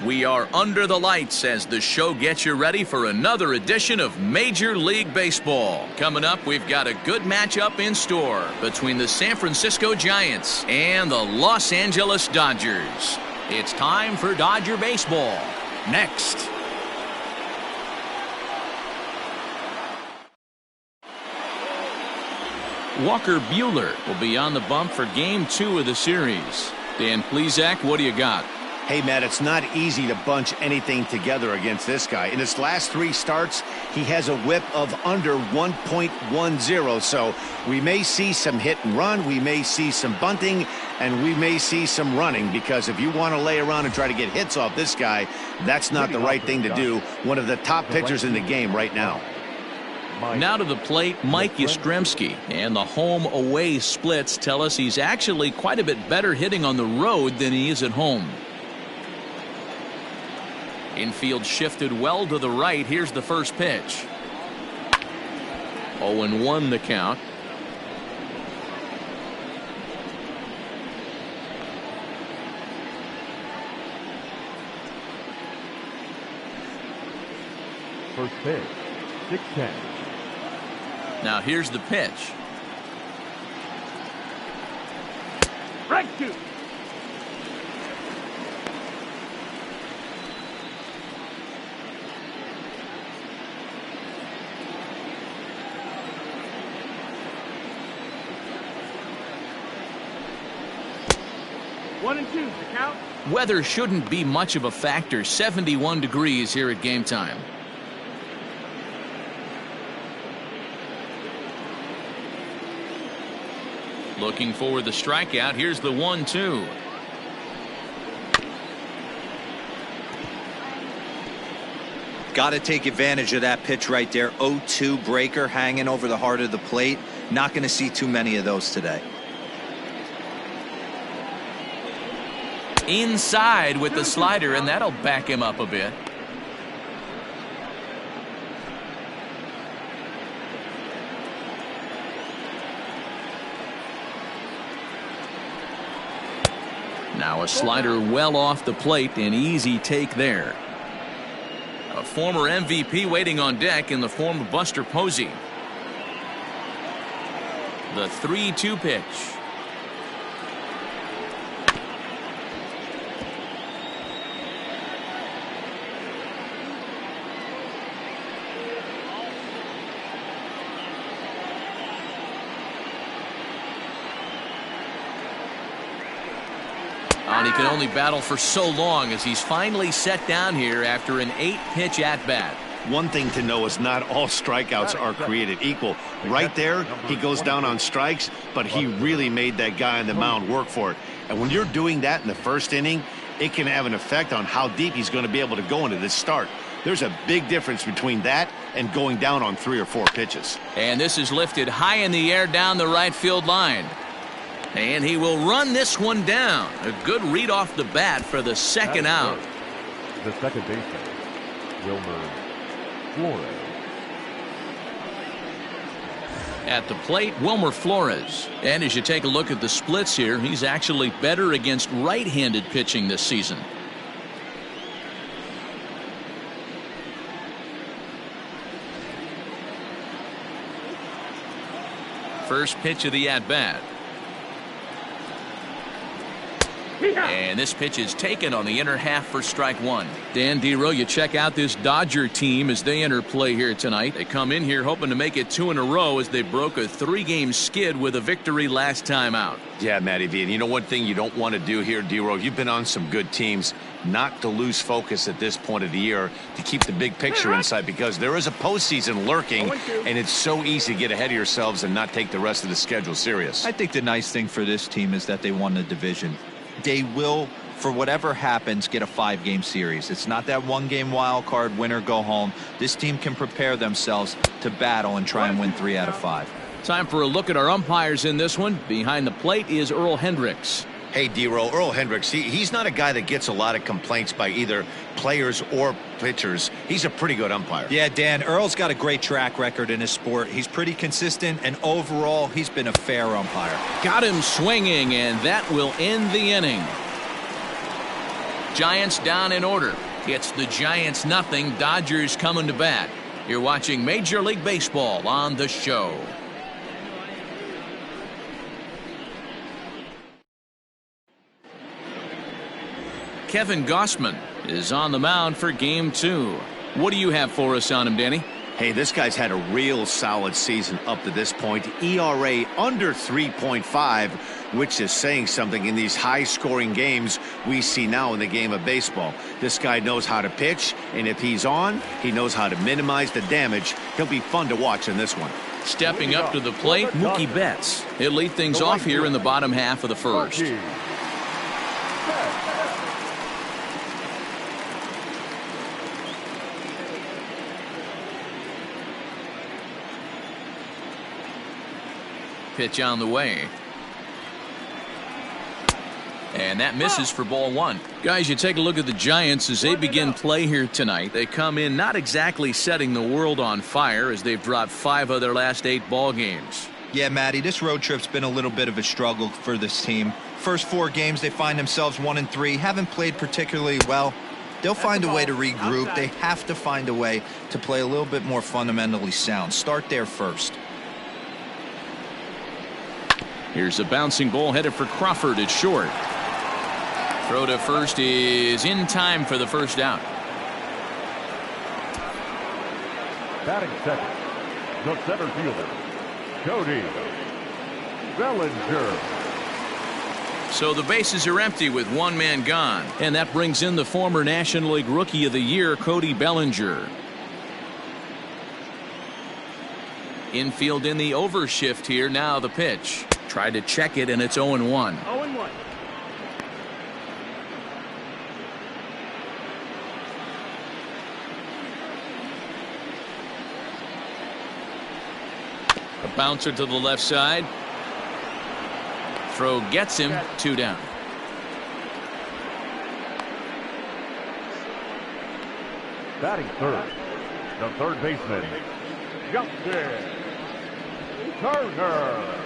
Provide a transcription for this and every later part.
We are under the lights as the show gets you ready for another edition of Major League Baseball. Coming up, we've got a good matchup in store between the San Francisco Giants and the Los Angeles Dodgers. It's time for Dodger Baseball. Next. Walker Buehler will be on the bump for Game 2 of the series. Dan Plesac, what do you got? Hey, Matt, it's not easy to bunch anything together against this guy. In his last 3 starts, he has a whip of under 1.10. So we may see some hit and run, we may see some bunting, and we may see some running, because if you want to lay around and try to get hits off this guy, that's not the right thing to do. One of the top pitchers in the game right now. Now to the plate, Mike Yastrzemski, and the home-away splits tell us he's actually quite a bit better hitting on the road than he is at home. Infield shifted well to the right. Here's the first pitch. 0-1 the count. First pitch, 6-10. Now here's the pitch. Strike 2. One and 2, the count. Weather shouldn't be much of a factor. 71 degrees here at game time. Looking for the strikeout. Here's the 1-2. Got to take advantage of that pitch right there. 0-2 breaker hanging over the heart of the plate. Not going to see too many of those today. Inside with the slider, and that'll back him up a bit. Now a slider well off the plate, an easy take there. A former MVP waiting on deck in the form of Buster Posey. The 3-2 pitch. And he can only battle for so long as he's finally set down here after an 8-pitch at-bat. One thing to know is not all strikeouts are created equal. Right there, he goes down on strikes, but he really made that guy on the mound work for it. And when you're doing that in the first inning, it can have an effect on how deep he's going to be able to go into this start. There's a big difference between that and going down on 3 or 4 pitches. And this is lifted high in the air down the right field line. And he will run this one down. A good read off the bat for the second out. The second baseman, Wilmer Flores. At the plate, Wilmer Flores. And as you take a look at the splits here, he's actually better against right-handed pitching this season. First pitch of the at-bat. And this pitch is taken on the inner half for strike 1. Dan Dero, you check out this Dodger team as they enter play here tonight. They come in here hoping to make it 2 in a row as they broke a 3-game skid with a victory last time out. Yeah, Matty V. And you know one thing you don't want to do here, Dero, you've been on some good teams, not to lose focus at this point of the year, to keep the big picture in sight, because there is a postseason lurking, and it's so easy to get ahead of yourselves and not take the rest of the schedule serious. I think the nice thing for this team is that they won the division. They will, for whatever happens, get a 5-game series. It's not that 1-game wild card, win or go home. This team can prepare themselves to battle and try and win 3 out of 5. Time for a look at our umpires in this one. Behind the plate is Earl Hendricks. Hey, D-Roll, Earl Hendricks, he's not a guy that gets a lot of complaints by either players or pitchers. He's a pretty good umpire. Yeah, Dan, Earl's got a great track record in his sport. He's pretty consistent, and overall, he's been a fair umpire. Got him swinging, and that will end the inning. Giants down in order. It's the Giants nothing, Dodgers coming to bat. You're watching Major League Baseball on the show. Kevin Gausman is on the mound for game 2. What do you have for us on him, Danny? Hey, this guy's had a real solid season up to this point. ERA under 3.5, which is saying something in these high-scoring games we see now in the game of baseball. This guy knows how to pitch, and if he's on, he knows how to minimize the damage. He'll be fun to watch in this one. Stepping up to the plate, Mookie Betts. He'll lead things off here in the bottom half of the first. Pitch on the way. And that misses for ball 1. Guys, you take a look at the Giants as they begin play here tonight. They come in not exactly setting the world on fire as they've dropped 5 of their last 8 ball games. Yeah, Matty, this road trip's been a little bit of a struggle for this team. First 4 games, they find themselves 1-3, haven't played particularly well. They'll find a way to regroup. They have to find a way to play a little bit more fundamentally sound. Start there first. Here's a bouncing ball headed for Crawford at short. Throw to first is in time for the first out. Batting second, the center fielder, Cody Bellinger. So the bases are empty with 1 man gone. And that brings in the former National League Rookie of the Year, Cody Bellinger. Infield in the overshift here. Now the pitch. Tried to check it, and it's 0-1. 0-1. A bouncer to the left side. Throw gets him. 2 down. Batting third, the third baseman, Justin Turner.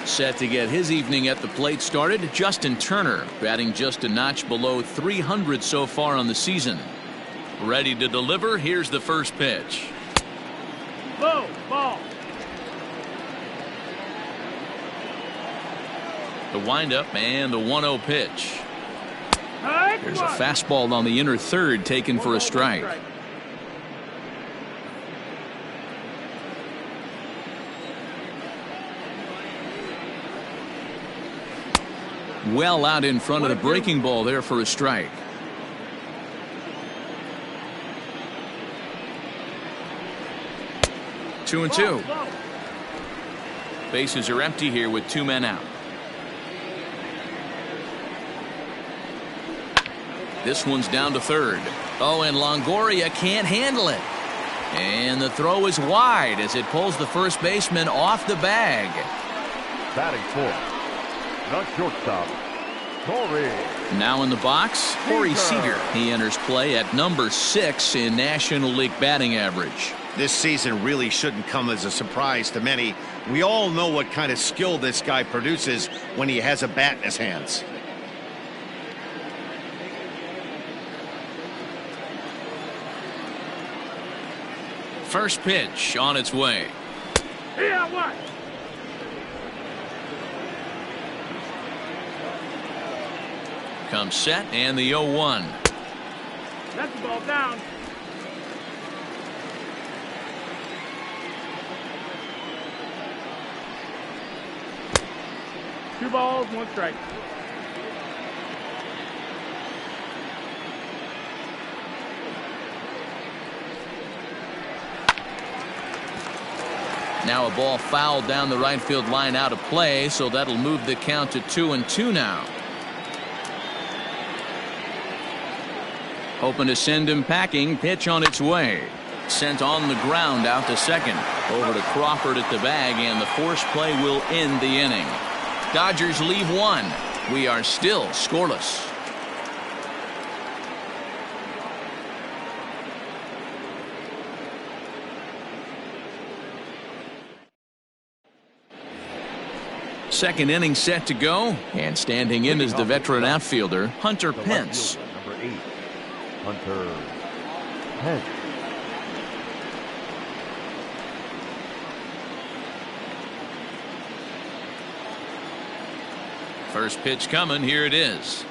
Set to get his evening at the plate started. Justin Turner batting just a notch below 300 so far on the season. Ready to deliver. Here's the first pitch. Low ball. The windup and the 1-0 pitch. There's There's a fastball on the inner third taken for a strike. Well out in front of the breaking ball there for a strike. Two and two. Bases are empty here with 2 men out. This one's down to third. Oh, and Longoria can't handle it. And the throw is wide as it pulls the first baseman off the bag. Batting fourth, the shortstop, Corey. Now in the box, Corey Seager. He enters play at number 6 in National League batting average. This season really shouldn't come as a surprise to many. We all know what kind of skill this guy produces when he has a bat in his hands. First pitch on its way. Yeah, what? Comes set and the 0-1. That's the ball down. Two balls, 1 strike. Now a ball fouled down the right field line out of play, so that'll move the count to 2-2 now. Hoping to send him packing. Pitch on its way. Sent on the ground out to second. Over to Crawford at the bag, and the force play will end the inning. Dodgers leave 1. We are still scoreless. Second inning set to go, and standing in is the veteran outfielder, Hunter Pence. Number 8, Hunter Pence. First pitch coming, here it is.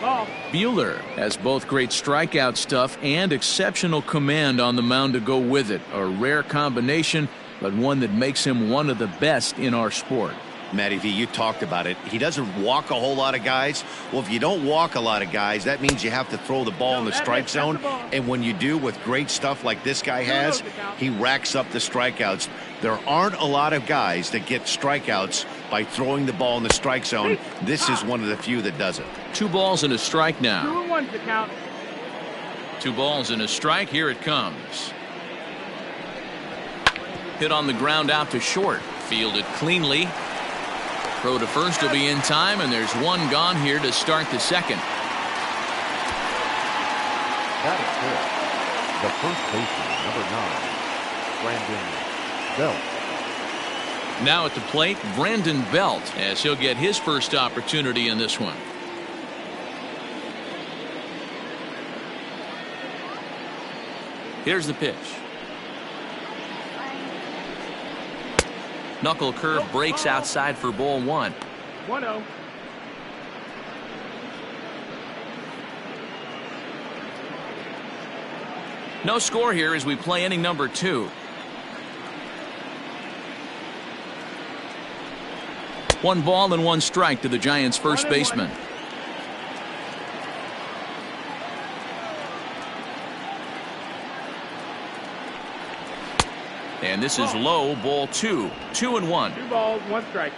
Ball. Buehler has both great strikeout stuff and exceptional command on the mound to go with it. A rare combination, but one that makes him one of the best in our sport. Matty V, you talked about it. He doesn't walk a whole lot of guys. Well, if you don't walk a lot of guys, that means you have to throw the ball in the strike zone. And when you do with great stuff like this guy has, he racks up the strikeouts. There aren't a lot of guys that get strikeouts by throwing the ball in the strike zone. This is one of the few that does it. 2 balls and a strike now. 2-1 to count. 2 balls and a strike. Here it comes. Hit on the ground out to short. Fielded cleanly. Throw to first will be in time, and there's 1 gone here to start the second. That is good. The first baseman, number 9, Brandon Belt. Now at the plate, Brandon Belt, as he'll get his first opportunity in this one. Here's the pitch. Knuckle curve breaks outside for ball 1. 1-0. No score here as we play inning number 2. 1 ball and 1 strike to the Giants' first baseman. And this is low, ball 2. 2-1. 2 balls, 1 strike.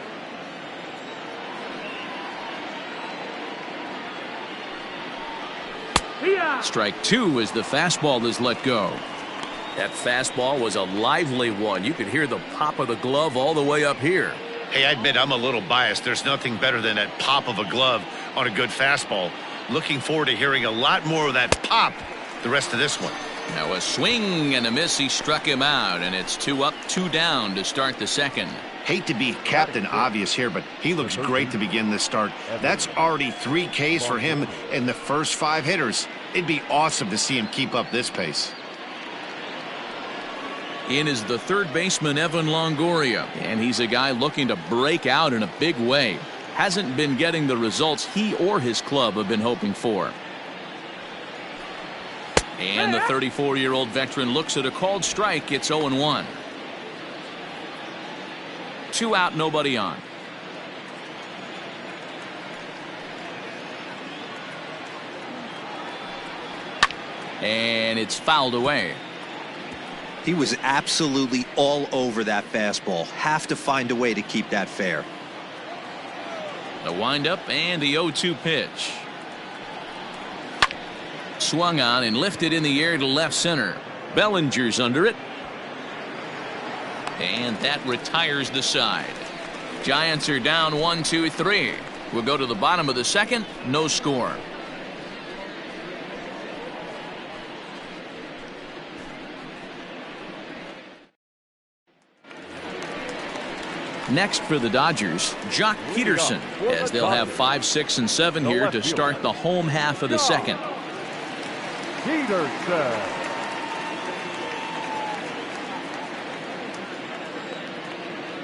Strike 2 as the fastball is let go. That fastball was a lively one. You could hear the pop of the glove all the way up here. Hey, I admit I'm a little biased. There's nothing better than that pop of a glove on a good fastball. Looking forward to hearing a lot more of that pop the rest of this one. Now a swing and a miss. He struck him out, and it's 2 up, 2 down to start the second. Hate to be Captain Obvious here, but he looks great to begin this start. That's already 3 Ks for him in the first 5 hitters. It'd be awesome to see him keep up this pace. In is the third baseman, Evan Longoria, and he's a guy looking to break out in a big way. Hasn't been getting the results he or his club have been hoping for. And the 34-year-old veteran looks at a called strike. It's 0-1. 2 out, nobody on. And it's fouled away. He was absolutely all over that fastball. Have to find a way to keep that fair. The windup and the 0-2 pitch. Swung on and lifted in the air to left center. Bellinger's under it. And that retires the side. Giants are down 1-2-3. We'll go to the bottom of the second. No score. Next for the Dodgers, Jock Peterson, as they'll have 5, 6, and 7 here to start the home half of the second. Peterson.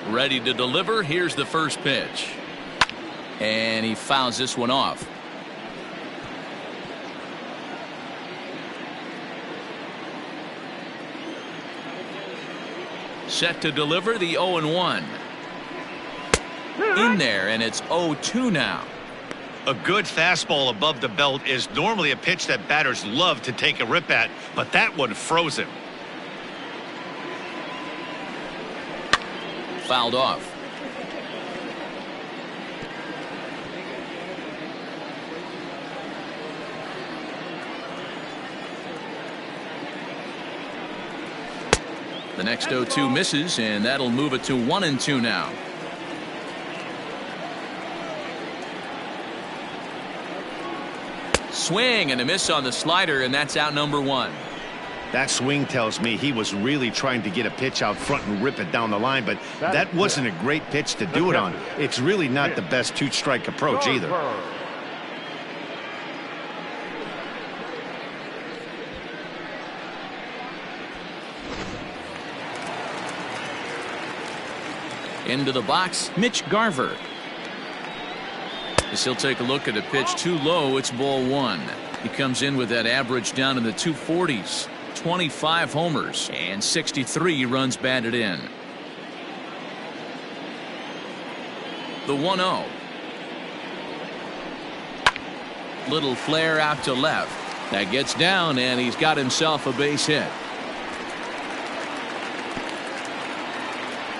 Ready to deliver. Here's the first pitch. And he fouls this one off. Set to deliver the 0-1. In there, and it's 0-2 now. A good fastball above the belt is normally a pitch that batters love to take a rip at, but that one froze him. Fouled off. The next 0-2 misses, and that'll move it to 1-2 now. Swing and a miss on the slider, and that's out number 1. That swing tells me he was really trying to get a pitch out front and rip it down the line, but that wasn't a great pitch to do it on. It's really not the best two-strike approach either. Into the box, Mitch Garver. As he'll take a look at a pitch too low, it's ball one. He comes in with that average down in the 240s. 25 homers and 63 runs batted in. The 1-0. Little flare out to left. That gets down, and he's got himself a base hit.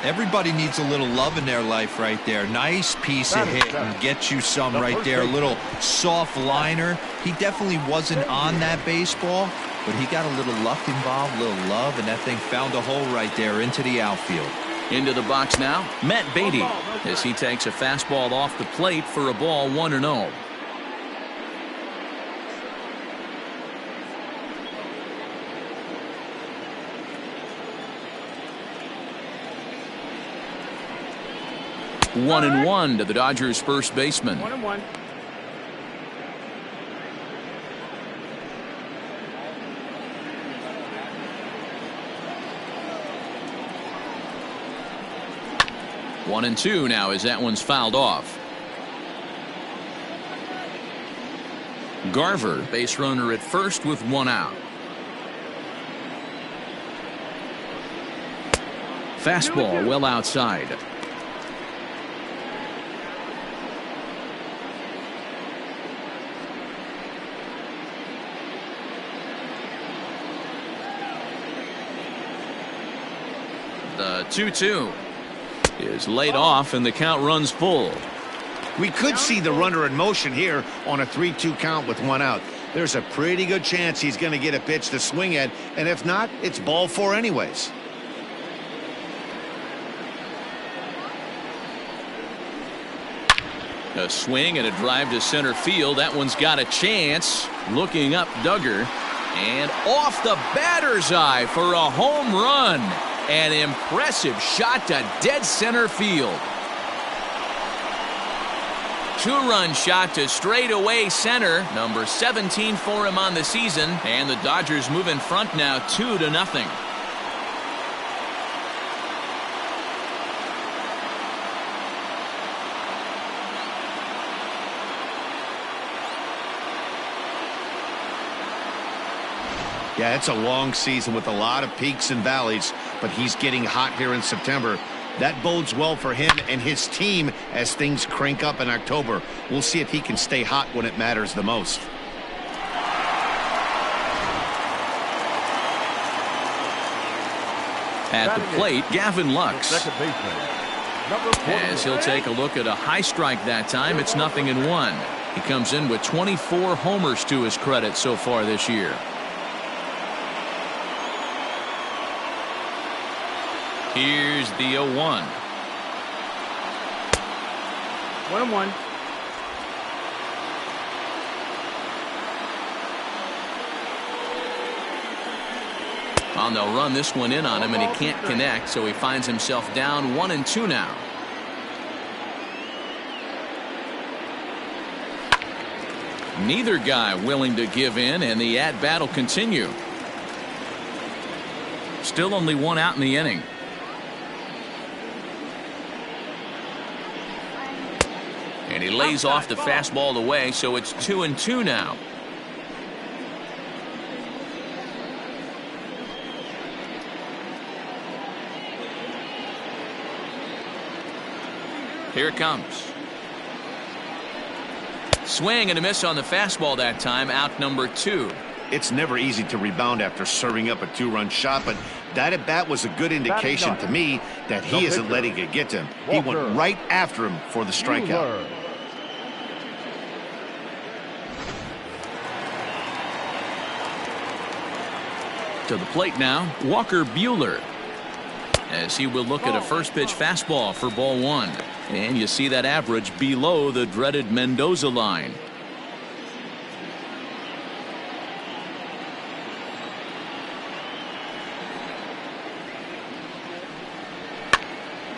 Everybody needs a little love in their life right there. Nice piece of hit and get you some right there. A little soft liner. He definitely wasn't on that baseball, but he got a little luck involved, a little love, and that thing found a hole right there into the outfield. Into the box now, Matt Beatty, as he takes a fastball off the plate for a ball 1-0. One and one to the Dodgers' first baseman. 1-1. One and two now as that one's fouled off. Garver, base runner at first with one out. Fastball well outside. The 2-2 is laid off and the count runs full. We could see the runner in motion here on a 3-2 count with one out. There's a pretty good chance he's going to get a pitch to swing at, and if not, it's ball four anyways. A swing and a drive to center field. That one's got a chance. Looking up, Duggar, and off the batter's eye for a home run. An impressive shot to dead center field. Two-run shot to straightaway center. Number 17 for him on the season. And the Dodgers move in front now 2-0. Yeah, it's a long season with a lot of peaks and valleys, but he's getting hot here in September. That bodes well for him and his team as things crank up in October. We'll see if he can stay hot when it matters the most. At the plate, Gavin Lux. Second baseman. As he'll take a look at a high strike that time, it's 0-1. He comes in with 24 homers to his credit so far this year. Here's the 0-1. 1-1. And they'll run this one in on him, and he can't connect, so he finds himself down 1-2 now. Neither guy willing to give in, and the at-bat will continue. Still only one out in the inning. And he lays off the fastball away, so it's 2-2 now. Here it comes. Swing and a miss on the fastball that time, out number 2. It's never easy to rebound after serving up a two-run shot, but that at-bat was a good indication to me that he isn't letting it get to him. He went right after him for the strikeout. To the plate now, Walker Buehler, as he will look at a first pitch fastball for ball 1. And you see that average below the dreaded Mendoza line.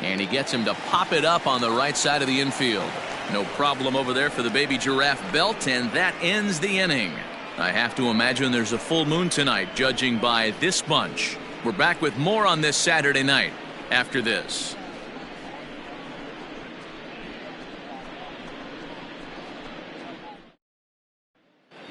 And he gets him to pop it up on the right side of the infield. No problem over there for the baby giraffe belt, and that ends the inning. I have to imagine there's a full moon tonight, judging by this bunch. We're back with more on this Saturday night after this.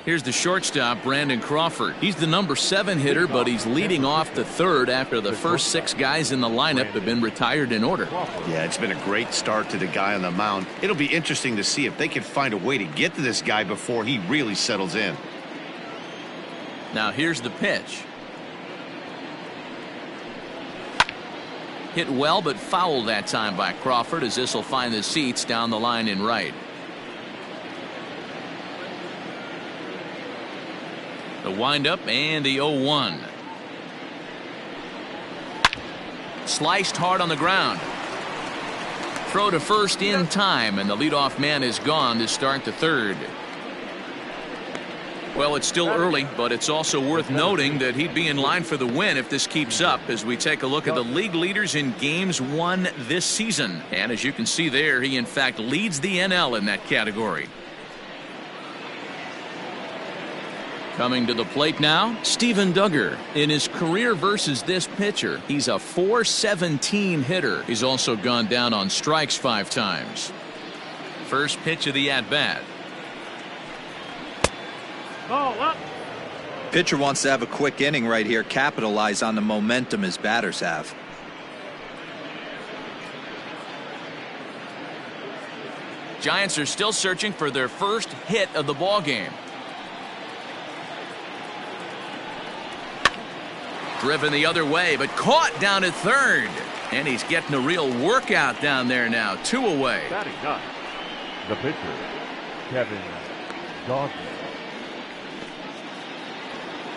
Here's the shortstop, Brandon Crawford. He's the number 7 hitter, but he's leading off the third after the first 6 guys in the lineup have been retired in order. Yeah, it's been a great start to the guy on the mound. It'll be interesting to see if they can find a way to get to this guy before he really settles in. Now here's the pitch. Hit well, but fouled that time by Crawford, as this will find the seats down the line in right. The windup and the 0-1. Sliced hard on the ground. Throw to first in time, and the leadoff man is gone to start the third. Well, it's still early, but it's also worth noting that he'd be in line for the win if this keeps up, as we take a look at the league leaders in games won this season. And as you can see there, he in fact leads the NL in that category. Coming to the plate now, Steven Duggar. In his career versus this pitcher, he's a .417 hitter. He's also gone down on strikes 5 times. First pitch of the at-bat. Ball up. Pitcher wants to have a quick inning right here, capitalize on the momentum his batters have. Giants are still searching for their first hit of the ball game. Driven the other way, but caught down at third. And he's getting a real workout down there now. 2 away. Batting up, the pitcher, Kevin Gausman.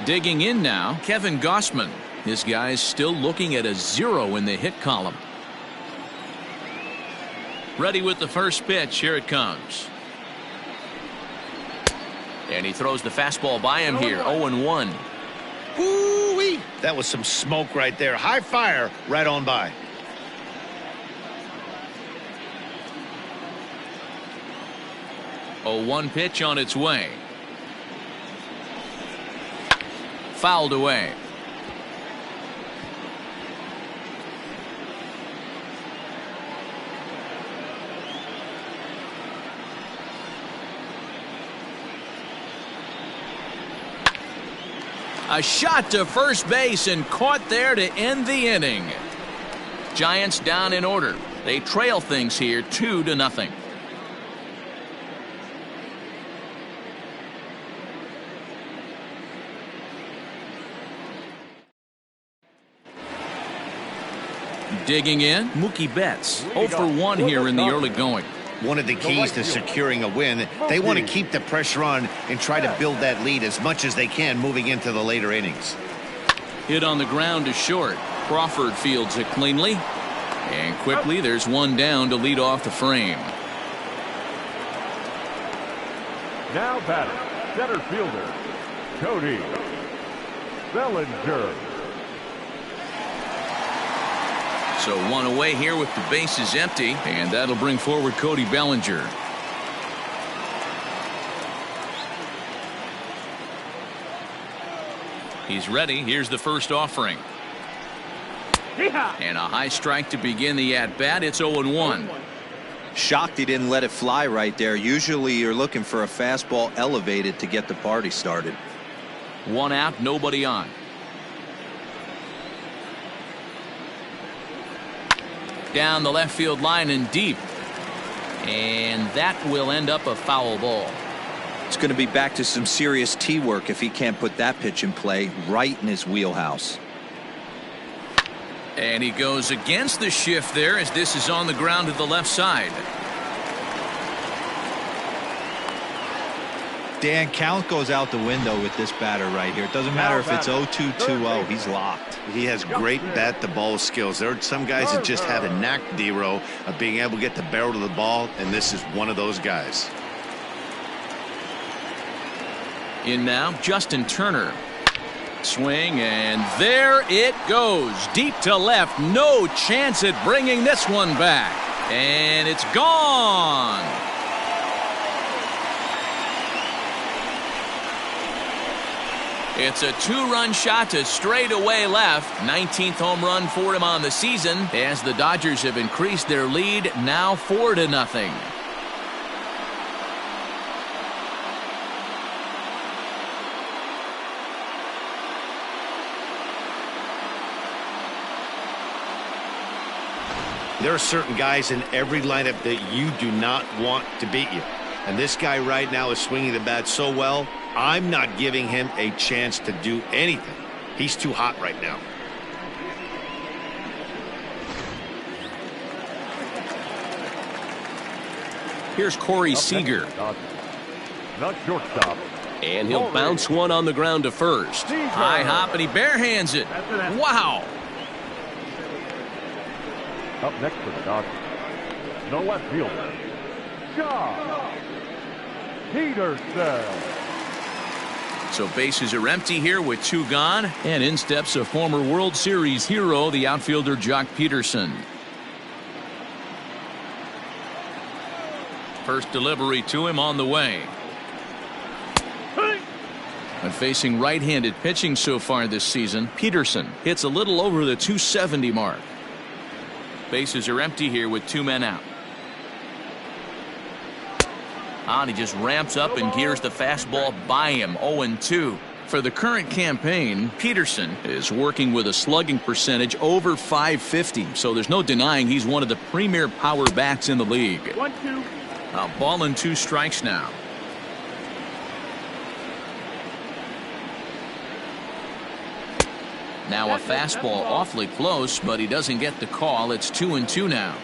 Digging in now, Kevin Gausman. This guy's still looking at a 0 in the hit column. Ready with the first pitch. Here it comes. And he throws the fastball by him here. 0-1. Ooh-wee. That was some smoke right there. High fire right on by. A 1 pitch on its way. Fouled away. A shot to first base and caught there to end the inning. Giants down in order. They trail things here 2-0. Digging in, Mookie Betts. 0-for-1 here in the early going. One of the keys to securing a win, they want to keep the pressure on and try to build that lead as much as they can moving into the later innings. Hit on the ground to short. Crawford fields it cleanly. And quickly there's one down to lead off the frame. Now batting, center fielder, Cody Bellinger. So 1 away here with the bases empty, and that'll bring forward Cody Bellinger. He's ready. Here's the first offering. And a high strike to begin the at-bat. It's 0-1. Shocked he didn't let it fly right there. Usually you're looking for a fastball elevated to get the party started. 1 out, nobody on. Down the left field line and deep. And that will end up a foul ball. It's going to be back to some serious tee work if he can't put that pitch in play right in his wheelhouse. And he goes against the shift there as this is on the ground to the left side. Dan, count goes out the window with this batter right here. It doesn't matter if it's 0-2, 2-0. He's locked. He has great bat-to-ball skills. There are some guys that just have a knack, D-Row, of being able to get the barrel to the ball, and this is one of those guys. In now, Justin Turner. Swing, and there it goes. Deep to left. No chance at bringing this one back. And it's gone. It's a two-run shot to straightaway left. 19th home run for him on the season as the Dodgers have increased their lead now 4-0. There are certain guys in every lineup that you do not want to beat you. And this guy right now is swinging the bat so well, I'm not giving him a chance to do anything. He's too hot right now. Here's Corey Seager. Not shortstop. And he'll bounce one on the ground to first. High hop, and he barehands it. Wow. Up next for the Dodgers. No left fielder. Josh Peterson. So bases are empty here with two gone. And in steps a former World Series hero, the outfielder Jock Peterson. First delivery to him on the way. And facing right-handed pitching so far this season, Peterson hits a little over the 270 mark. Bases are empty here with two men out. And he just ramps up and gears the fastball by him. 0-2. For the current campaign, Peterson is working with a slugging percentage over .550. So there's no denying he's one of the premier power bats in the league. 1-2. A ball and two strikes now. Now a fastball awfully close, but he doesn't get the call. It's 2-2 now.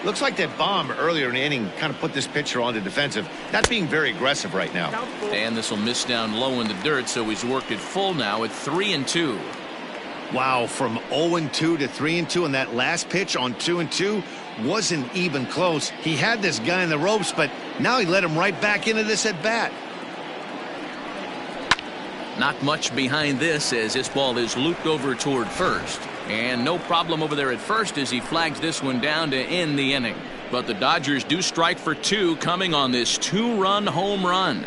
Looks like that bomb earlier in the inning kind of put this pitcher on the defensive. Not being very aggressive right now. And this will miss down low in the dirt, so he's worked it full now at 3-2. Wow, from 0-2 to 3-2, and that last pitch on 2-2 wasn't even close. He had this guy in the ropes, but now he let him right back into this at bat. Not much behind this as this ball is looped over toward first. And no problem over there at first as he flags this one down to end the inning. But the Dodgers do strike for two coming on this two-run home run.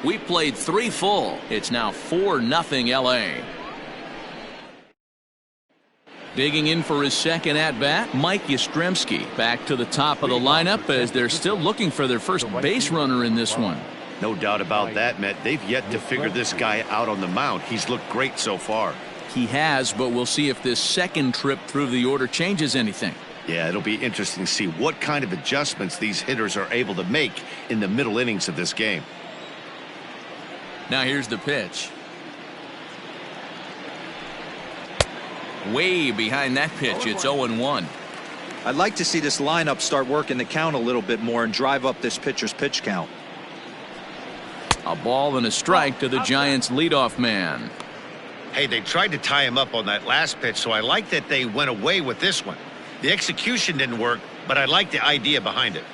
We played three full. It's now 4-0 LA. Digging in for his second at-bat, Mike Yastrzemski back to the top of the lineup as they're still looking for their first base runner in this one. No doubt about that, Matt. They've yet to figure this guy out on the mound. He's looked great so far. He has, but we'll see if this second trip through the order changes anything. Yeah, it'll be interesting to see what kind of adjustments these hitters are able to make in the middle innings of this game. Now here's the pitch. Way behind that pitch. It's 0-1. I'd like to see this lineup start working the count a little bit more and drive up this pitcher's pitch count. A ball and a strike to the Giants' leadoff man. Hey, they tried to tie him up on that last pitch, so I like that they went away with this one. The execution didn't work, but I like the idea behind it.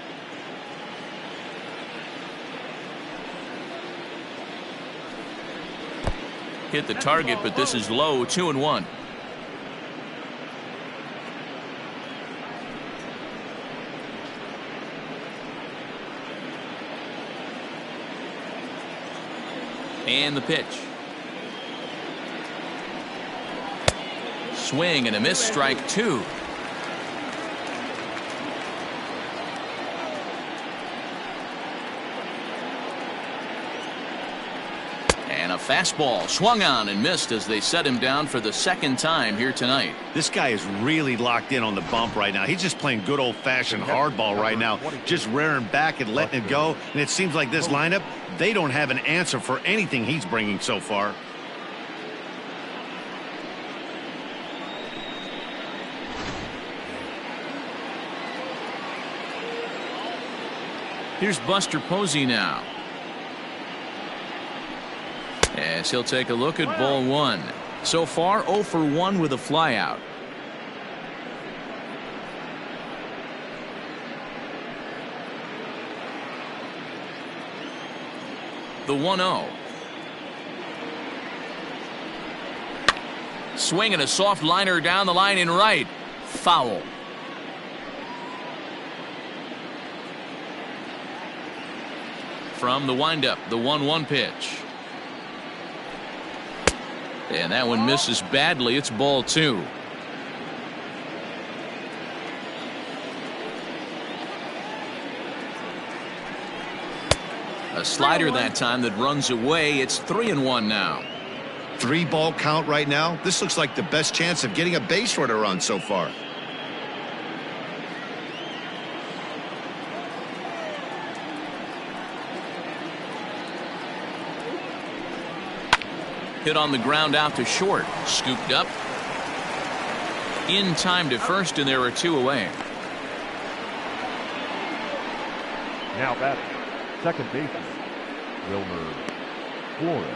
Hit the target, but this is low. 2-1. And the pitch. Swing and a miss, strike two. And a fastball swung on and missed as they set him down for the second time here tonight. This guy is really locked in on the bump right now. He's just playing good old-fashioned hardball right now, just rearing back and letting it go. And it seems like this lineup, they don't have an answer for anything he's bringing so far. Here's Buster Posey now. As he'll take a look at ball one. So far 0 for 1 with a flyout. The 1-0. Swinging a soft liner down the line in right. Foul. From the windup, the 1-1 pitch. And that one misses badly. It's ball 2. A slider that time that runs away. It's 3-1 now. 3-ball count right now. This looks like the best chance of getting a base runner on so far. Hit on the ground out to short. Scooped up. In time to first, and there are 2 away. Now batting, second baseman, Wilmer Flores.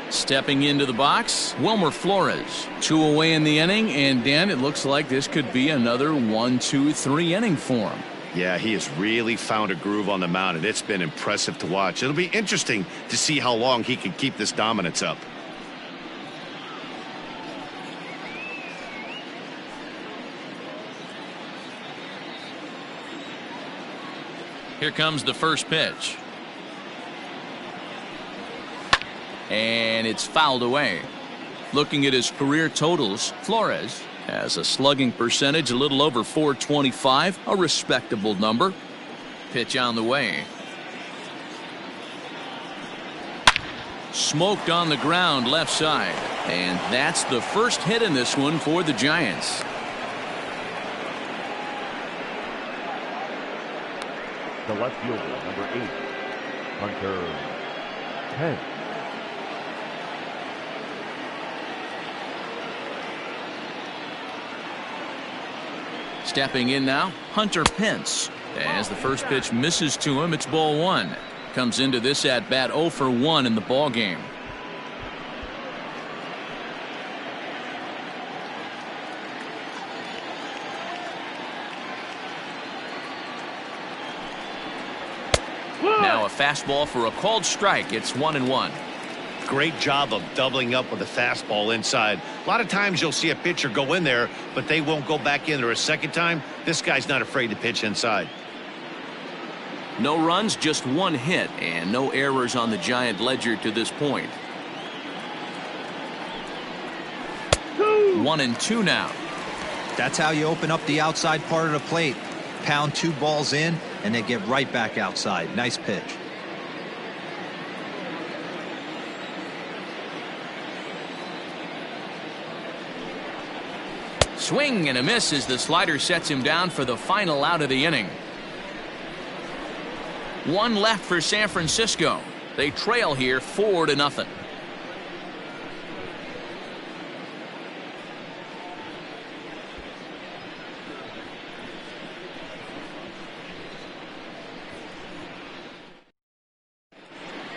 Stepping into the box, Wilmer Flores. 2 away in the inning, and Dan, it looks like this could be another 1-2-3 inning for him. Yeah, he has really found a groove on the mound, and it's been impressive to watch. It'll be interesting to see how long he can keep this dominance up. Here comes the first pitch. And it's fouled away. Looking at his career totals, Flores has a slugging percentage a little over .425, a respectable number. Pitch on the way. Smoked on the ground left side. And that's the first hit in this one for the Giants. The left fielder, number 8, Hunter Pence. Stepping in now, Hunter Pence. As the first pitch misses to him, it's ball 1. Comes into this at bat 0 for 1 in the ball game. Now a fastball for a called strike. It's 1-1. Great job of doubling up with a fastball inside. A lot of times you'll see a pitcher go in there, but they won't go back in there a second time. This guy's not afraid to pitch inside. No runs, just 1 hit, and no errors on the Giant ledger to this point. 1-2 now. That's how you open up the outside part of the plate. Pound 2 balls in, and they get right back outside. Nice pitch. Swing and a miss as the slider sets him down for the final out of the inning. 1 left for San Francisco. They trail here 4-0.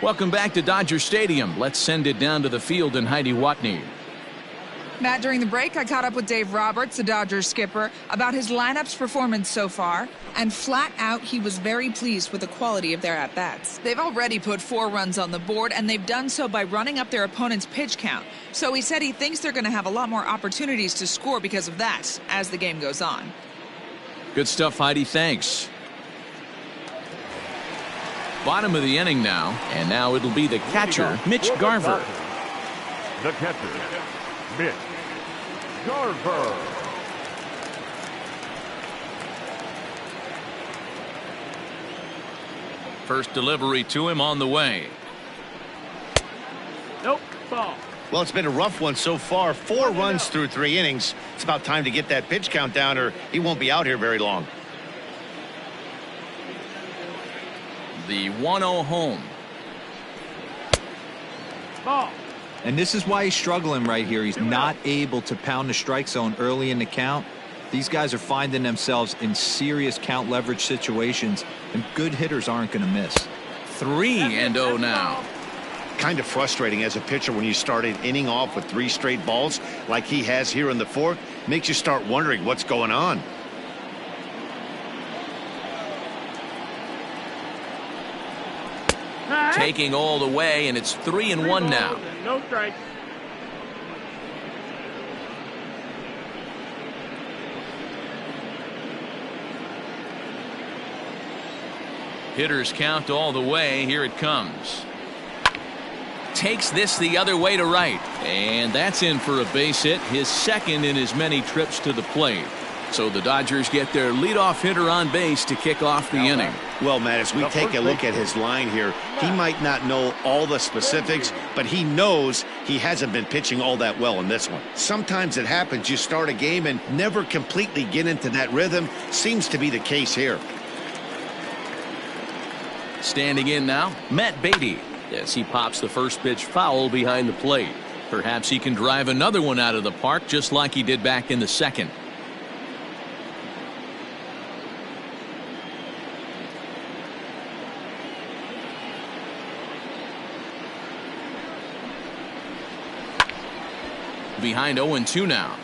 Welcome back to Dodger Stadium. Let's send it down to the field and Heidi Watney. Matt, during the break, I caught up with Dave Roberts, the Dodgers skipper, about his lineup's performance so far, and flat out, he was very pleased with the quality of their at-bats. They've already put 4 runs on the board, and they've done so by running up their opponent's pitch count. So he said he thinks they're going to have a lot more opportunities to score because of that as the game goes on. Good stuff, Heidi. Thanks. Bottom of the inning now, and now it'll be the catcher, Mitch Garver. The catcher, Mitch Garver. First delivery to him on the way. Nope, ball. Well, it's been a rough one so far. 4 runs through 3 innings. It's about time to get that pitch count down, or he won't be out here very long. The 1-0 home. Ball. And this is why he's struggling right here. He's not able to pound the strike zone early in the count. These guys are finding themselves in serious count leverage situations, and good hitters aren't going to miss. 3-0 now. Kind of frustrating as a pitcher when you start an inning off with 3 straight balls like he has here in the 4th. Makes you start wondering what's going on. Taking all the way, and it's 3-1 now. No strikes. Hitters count all the way. Here it comes. Takes this the other way to right. And that's in for a base hit, his second in as many trips to the plate. So the Dodgers get their leadoff hitter on base to kick off the inning. Well, Matt, as we take a look at his line here, he might not know all the specifics, but he knows he hasn't been pitching all that well in this one. Sometimes it happens. You start a game and never completely get into that rhythm. Seems to be the case here. Standing in now, Matt Beatty, as he pops the first pitch foul behind the plate. Perhaps he can drive another one out of the park just like he did back in the second. Behind 0-2 now.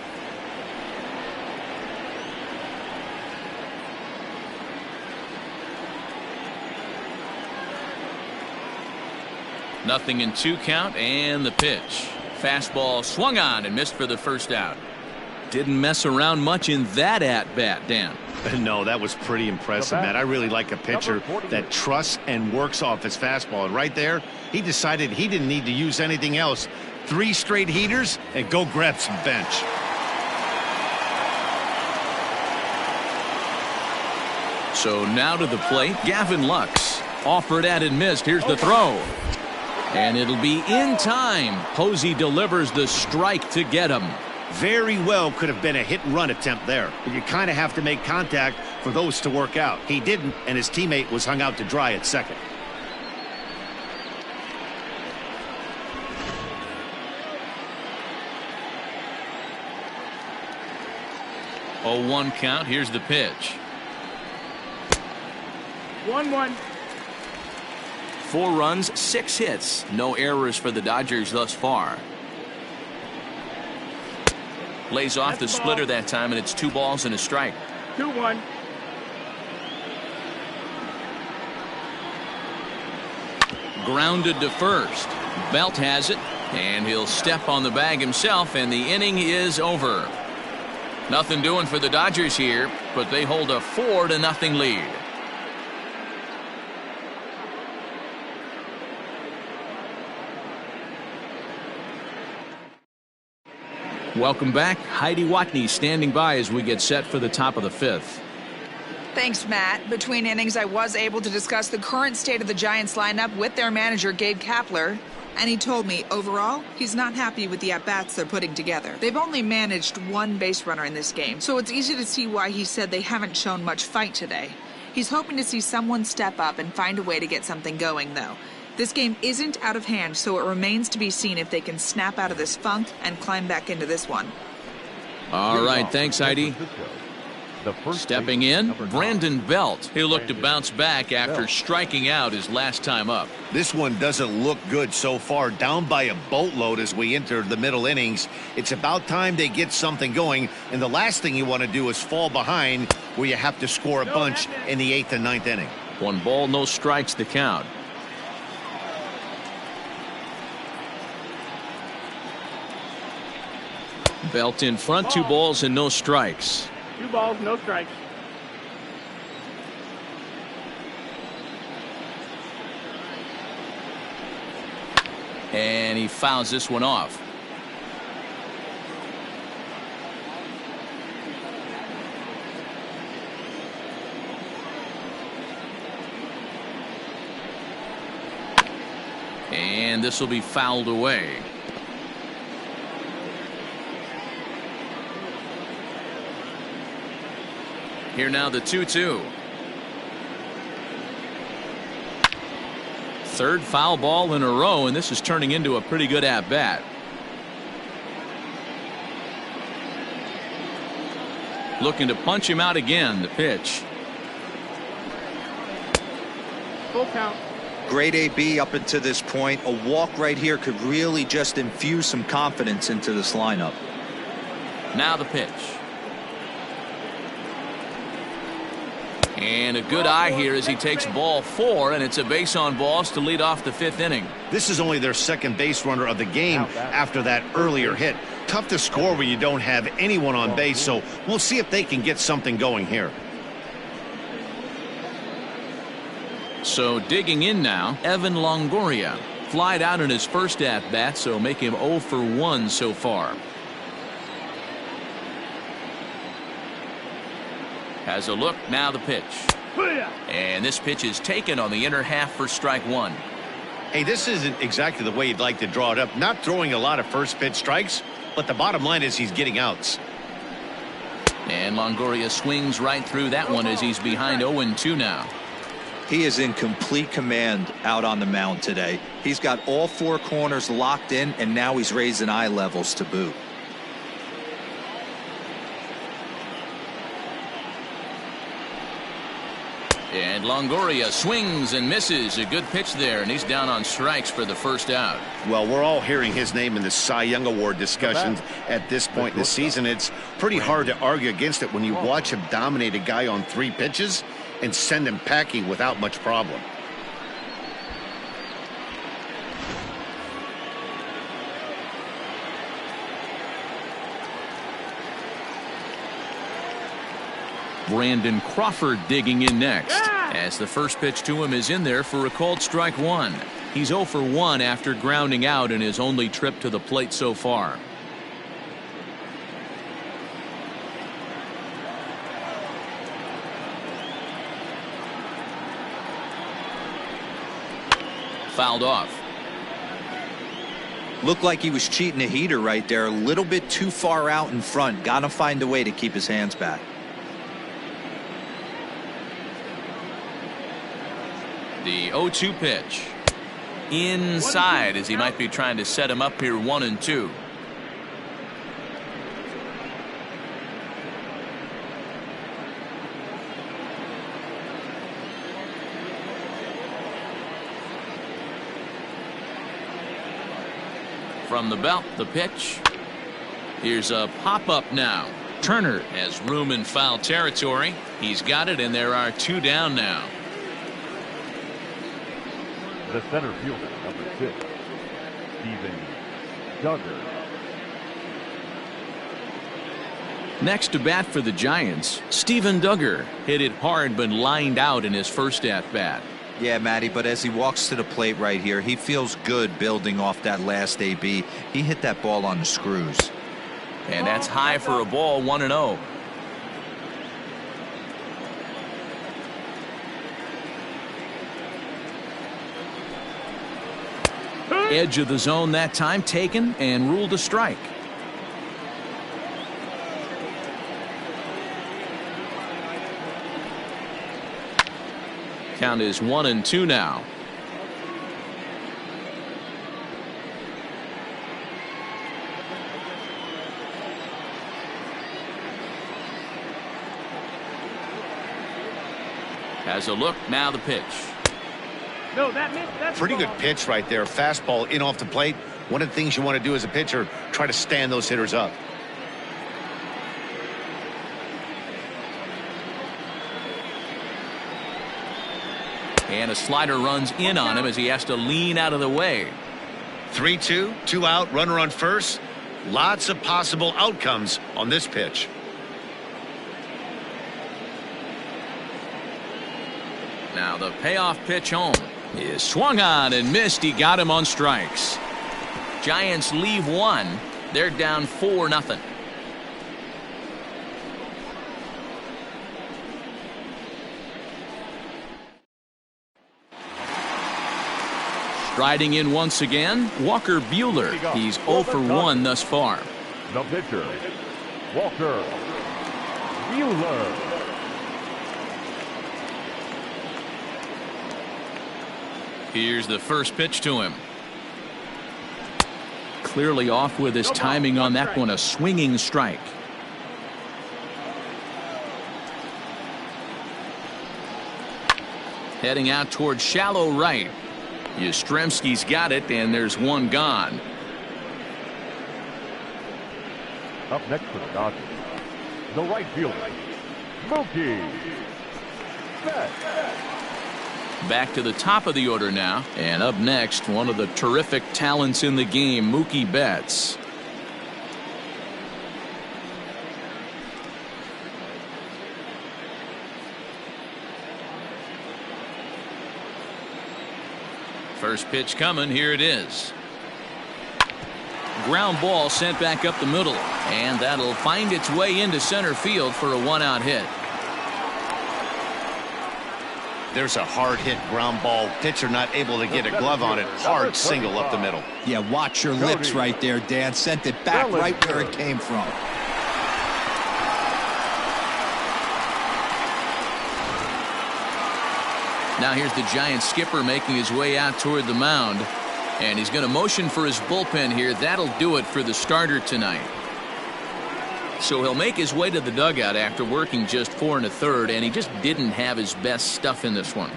Nothing in 2 count, and the pitch. Fastball swung on and missed for the first out. Didn't mess around much in that at-bat, Dan. No, that was pretty impressive, Matt. I really like a pitcher that trusts and works off his fastball. And right there, he decided he didn't need to use anything else. 3 straight heaters and go grab some bench. So now to the plate, Gavin Lux. Offered at and missed. Here's the throw. And it'll be in time. Posey delivers the strike to get him. Very well could have been a hit-and-run attempt there. But you kind of have to make contact for those to work out. He didn't, and his teammate was hung out to dry at second. Oh, 1 count. Here's the pitch. 1-1. 4 runs, 6 hits. No errors for the Dodgers thus far. Lays off the splitter that time, and it's 2 balls and a strike. 2-1. Grounded to first. Belt has it, and he'll step on the bag himself, and the inning is over. Nothing doing for the Dodgers here, but they hold a 4-0 lead. Welcome back. Heidi Watney standing by as we get set for the top of the 5th. Thanks, Matt. Between innings, I was able to discuss the current state of the Giants lineup with their manager, Gabe Kapler. And he told me, overall, he's not happy with the at-bats they're putting together. They've only managed 1 base runner in this game, so it's easy to see why he said they haven't shown much fight today. He's hoping to see someone step up and find a way to get something going, though. This game isn't out of hand, so it remains to be seen if they can snap out of this funk and climb back into this one. All right, thanks, Heidi. Stepping in, Brandon Belt. He'll look to bounce back after striking out his last time up. This one doesn't look good so far. Down by a boatload as we enter the middle innings. It's about time they get something going, and the last thing you want to do is fall behind where you have to score a bunch in the 8th and 9th inning. 1 ball, no strikes to count. Belt in front, 2 balls and no strikes. 2 balls, no strikes. And he fouls this one off. And this will be fouled away. Here now the 2-2. 3rd foul ball in a row, and this is turning into a pretty good at-bat. Looking to punch him out again. The pitch. Full count. Great AB up until this point. A walk right here could really just infuse some confidence into this lineup. Now the pitch. And a good eye here as he takes ball 4, and it's a base on balls to lead off the 5th inning. This is only their 2nd base runner of the game after that earlier hit. Tough to score when you don't have anyone on base, so we'll see if they can get something going here. So digging in now, Evan Longoria. Flied out in his first at-bat, so make him 0 for 1 so far. Has a look, now the pitch. And this pitch is taken on the inner half for strike one. Hey, this isn't exactly the way you'd like to draw it up. Not throwing a lot of first pitch strikes, but the bottom line is he's getting outs. And Longoria swings right through that one as he's behind 0-2 now. He is in complete command out on the mound today. He's got all four corners locked in, and now he's raising eye levels to boot. And Longoria swings and misses. A good pitch there, and he's down on strikes for the first out. Well, we're all hearing his name in the Cy Young Award discussions at this point in the season. It's pretty hard to argue against it when you watch him dominate a guy on 3 pitches and send him packing without much problem. Brandon Crawford digging in next, as the first pitch to him is in there for a called strike one. He's 0 for 1 after grounding out in his only trip to the plate so far. Fouled off. Looked like he was cheating a heater right there, a little bit too far out in front. Got to find a way to keep his hands back. The 0-2 pitch. Inside, as he might be trying to set him up here 1-2. From the belt, the pitch. Here's a pop-up now. Turner has room in foul territory. He's got it, and there are 2 down now. The center fielder, number 6, Steven Duggar. Next to bat for the Giants, Steven Duggar hit it hard but lined out in his first at-bat. Yeah, Matty, but as he walks to the plate right here, he feels good building off that last AB. He hit that ball on the screws. And that's high for a ball, 1-0. Edge of the zone that time taken and ruled a strike. Count is 1-2 now. Has a look, now the pitch. No, that's Pretty good ball. pitch right there. Fastball in off the plate. One of the things you want to do as a pitcher, try to stand those hitters up. And a slider runs in on him as he has to lean out of the way. 3-2, 2 out, runner on first. Lots of possible outcomes on this pitch. Now the payoff pitch home is swung on and missed. He got him on strikes. Giants leave 1. They're down 4-0. Striding in once again, Walker Buehler. He's 0 for 1 thus far. The pitcher, Walker Buehler. Here's the first pitch to him. Clearly off with his timing on that one, a swinging strike. Heading out towards shallow right. Yastrzemski's got it, and there's 1 gone. Up next for the Dodgers, the right fielder, Mookie Betts. Back to the top of the order now, and up next, one of the terrific talents in the game, Mookie Betts. First pitch coming. Here it is. Ground ball sent back up the middle, and that'll find its way into center field for a 1-out hit. There's a hard hit ground ball. Pitcher not able to get a glove on it. Hard single up the middle. Yeah, watch your lips right there, Dan. Sent it back right where it came from. Now here's the Giants skipper making his way out toward the mound. And he's going to motion for his bullpen here. That'll do it for the starter tonight. So he'll make his way to the dugout after working just 4 1/3, and he just didn't have his best stuff in this one.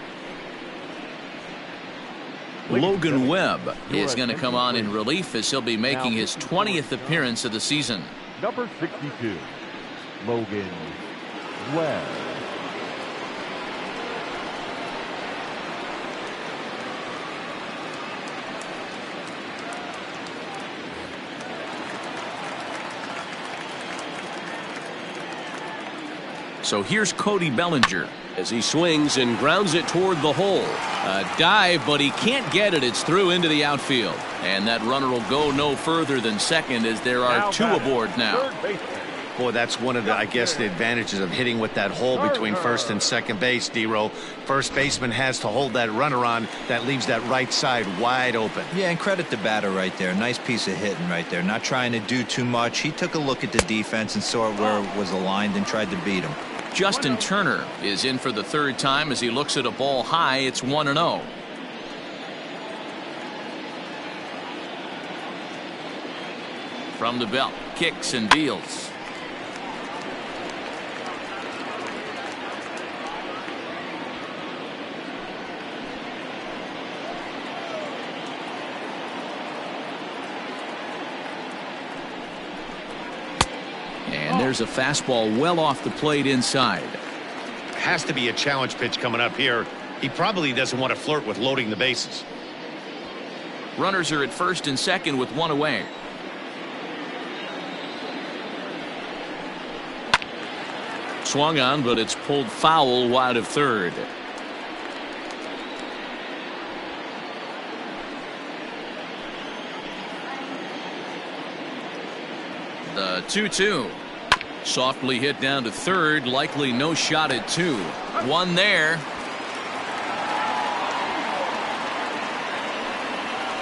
Logan Webb is going to come on in relief as he'll be making his 20th appearance of the season. Number 62, Logan Webb. So here's Cody Bellinger as he swings and grounds it toward the hole. A dive, but he can't get it. It's through into the outfield. And that runner will go no further than second as there are 2 aboard now. Boy, that's one of the, I guess, the advantages of hitting with that hole between first and second base, D-Row. First baseman has to hold that runner on. That leaves that right side wide open. Yeah, and credit the batter right there. Nice piece of hitting right there. Not trying to do too much. He took a look at the defense and saw where it was aligned and tried to beat him. Justin Turner is in for the 3rd time as he looks at a ball high. It's 1-0. From the belt, kicks and deals. And there's a fastball well off the plate inside. Has to be a challenge pitch coming up here. He probably doesn't want to flirt with loading the bases. Runners are at first and second with 1 away. Swung on, but it's pulled foul wide of third. The 2-2. Softly hit down to third. Likely no shot at 2. 1 there.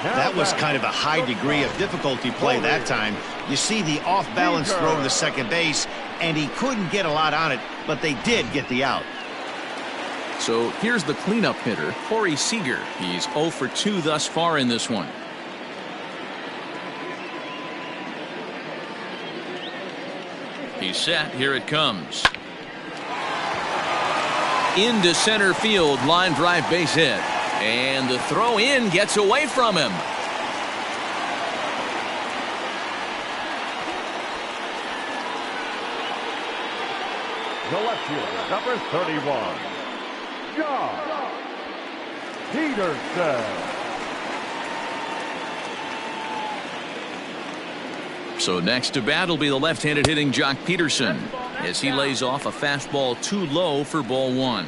That was kind of a high degree of difficulty play that time. You see the off-balance throw to the second base, and he couldn't get a lot on it, but they did get the out. So here's the cleanup hitter, Corey Seager. He's 0 for 2 thus far in this one. He's set. Here it comes. Into center field. Line drive base hit. And the throw in gets away from him. The left fielder, number 31, John Peterson. So next to bat will be the left-handed hitting Jock Peterson as he lays off a fastball too low for ball 1.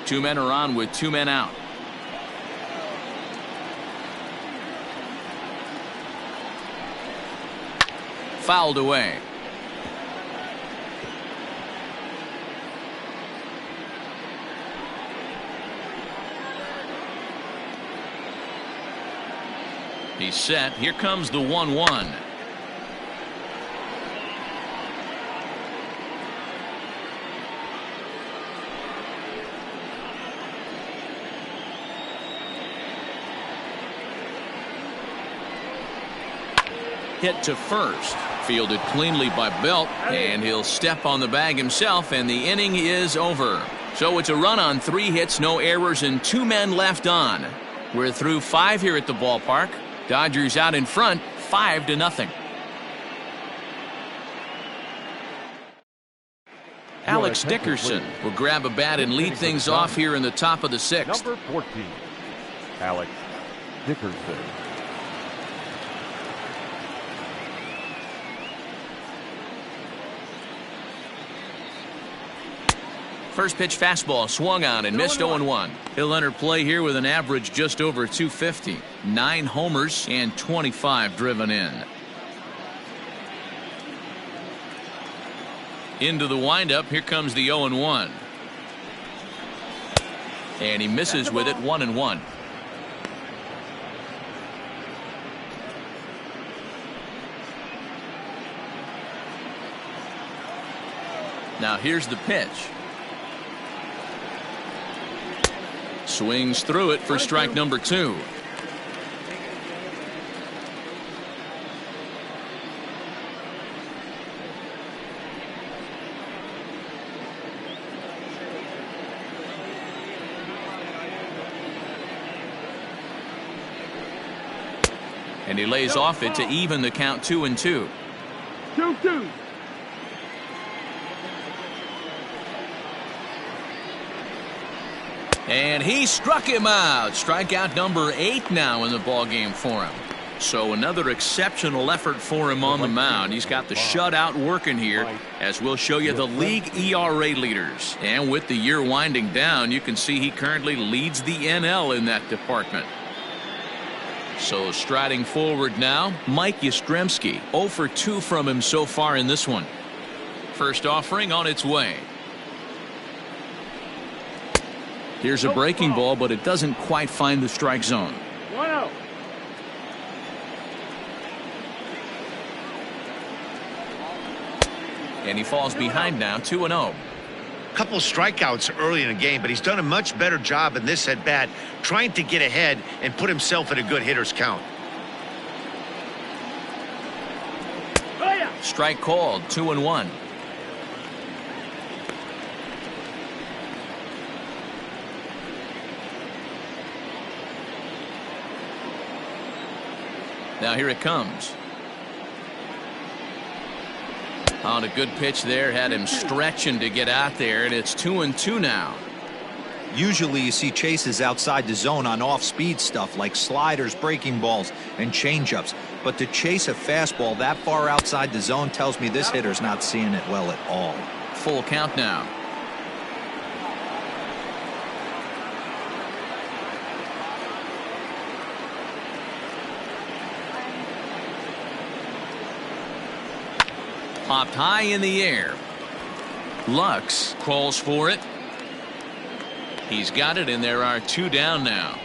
Two men are on with 2 men out. Fouled away. He's set. Here comes the 1-1. Hit to first. Fielded cleanly by Belt, and he'll step on the bag himself, and the inning is over. So it's a run on 3 hits, no errors, and 2 men left on. We're through 5 here at the ballpark. Dodgers out in front, 5-0. Alex Dickerson will grab a bat and lead things off here in the top of the 6th. Number 14, Alex Dickerson. First pitch fastball swung on and missed 0-1. He'll enter play here with an average just over 250. 9 homers and 25 driven in. Into the windup. Here comes the 0-1. And he misses with it. 1-1. Now here's the pitch. Swings through it for strike number 2. And he lays off it to even the count 2-2. 2-2. And he struck him out. Strikeout number 8 now in the ballgame for him. So another exceptional effort for him on the mound. He's got the shutout working here, as we'll show you the league ERA leaders. And with the year winding down, you can see he currently leads the NL in that department. So striding forward now, Mike Yastrzemski. 0 for 2 from him so far in this one. First offering on its way. Here's a breaking ball, but it doesn't quite find the strike zone. 1-0. And he falls behind now, 2-0. Couple strikeouts early in the game, but he's done a much better job in this at bat trying to get ahead and put himself in a good hitter's count. Strike called. 2-1. Now here it comes. On a good pitch there, had him stretching to get out there, and it's 2-2 now. Usually you see chases outside the zone on off-speed stuff like sliders, breaking balls, and changeups. But to chase a fastball that far outside the zone tells me this hitter's not seeing it well at all. Full count now. Popped high in the air. Lux calls for it. He's got it, and there are 2 down now.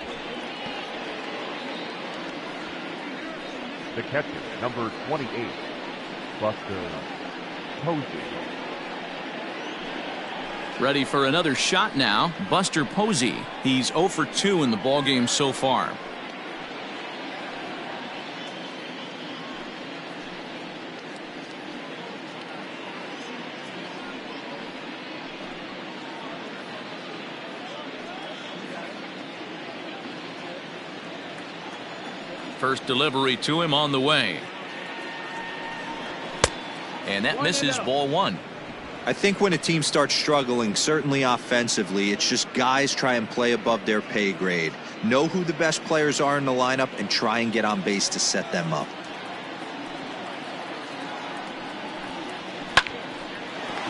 The catcher, number 28, Buster Posey. Ready for another shot now. Buster Posey. He's 0 for 2 in the ballgame so far. First delivery to him on the way. And that misses, ball 1. I think when a team starts struggling, certainly offensively, it's just guys try and play above their pay grade. Know who the best players are in the lineup and try and get on base to set them up.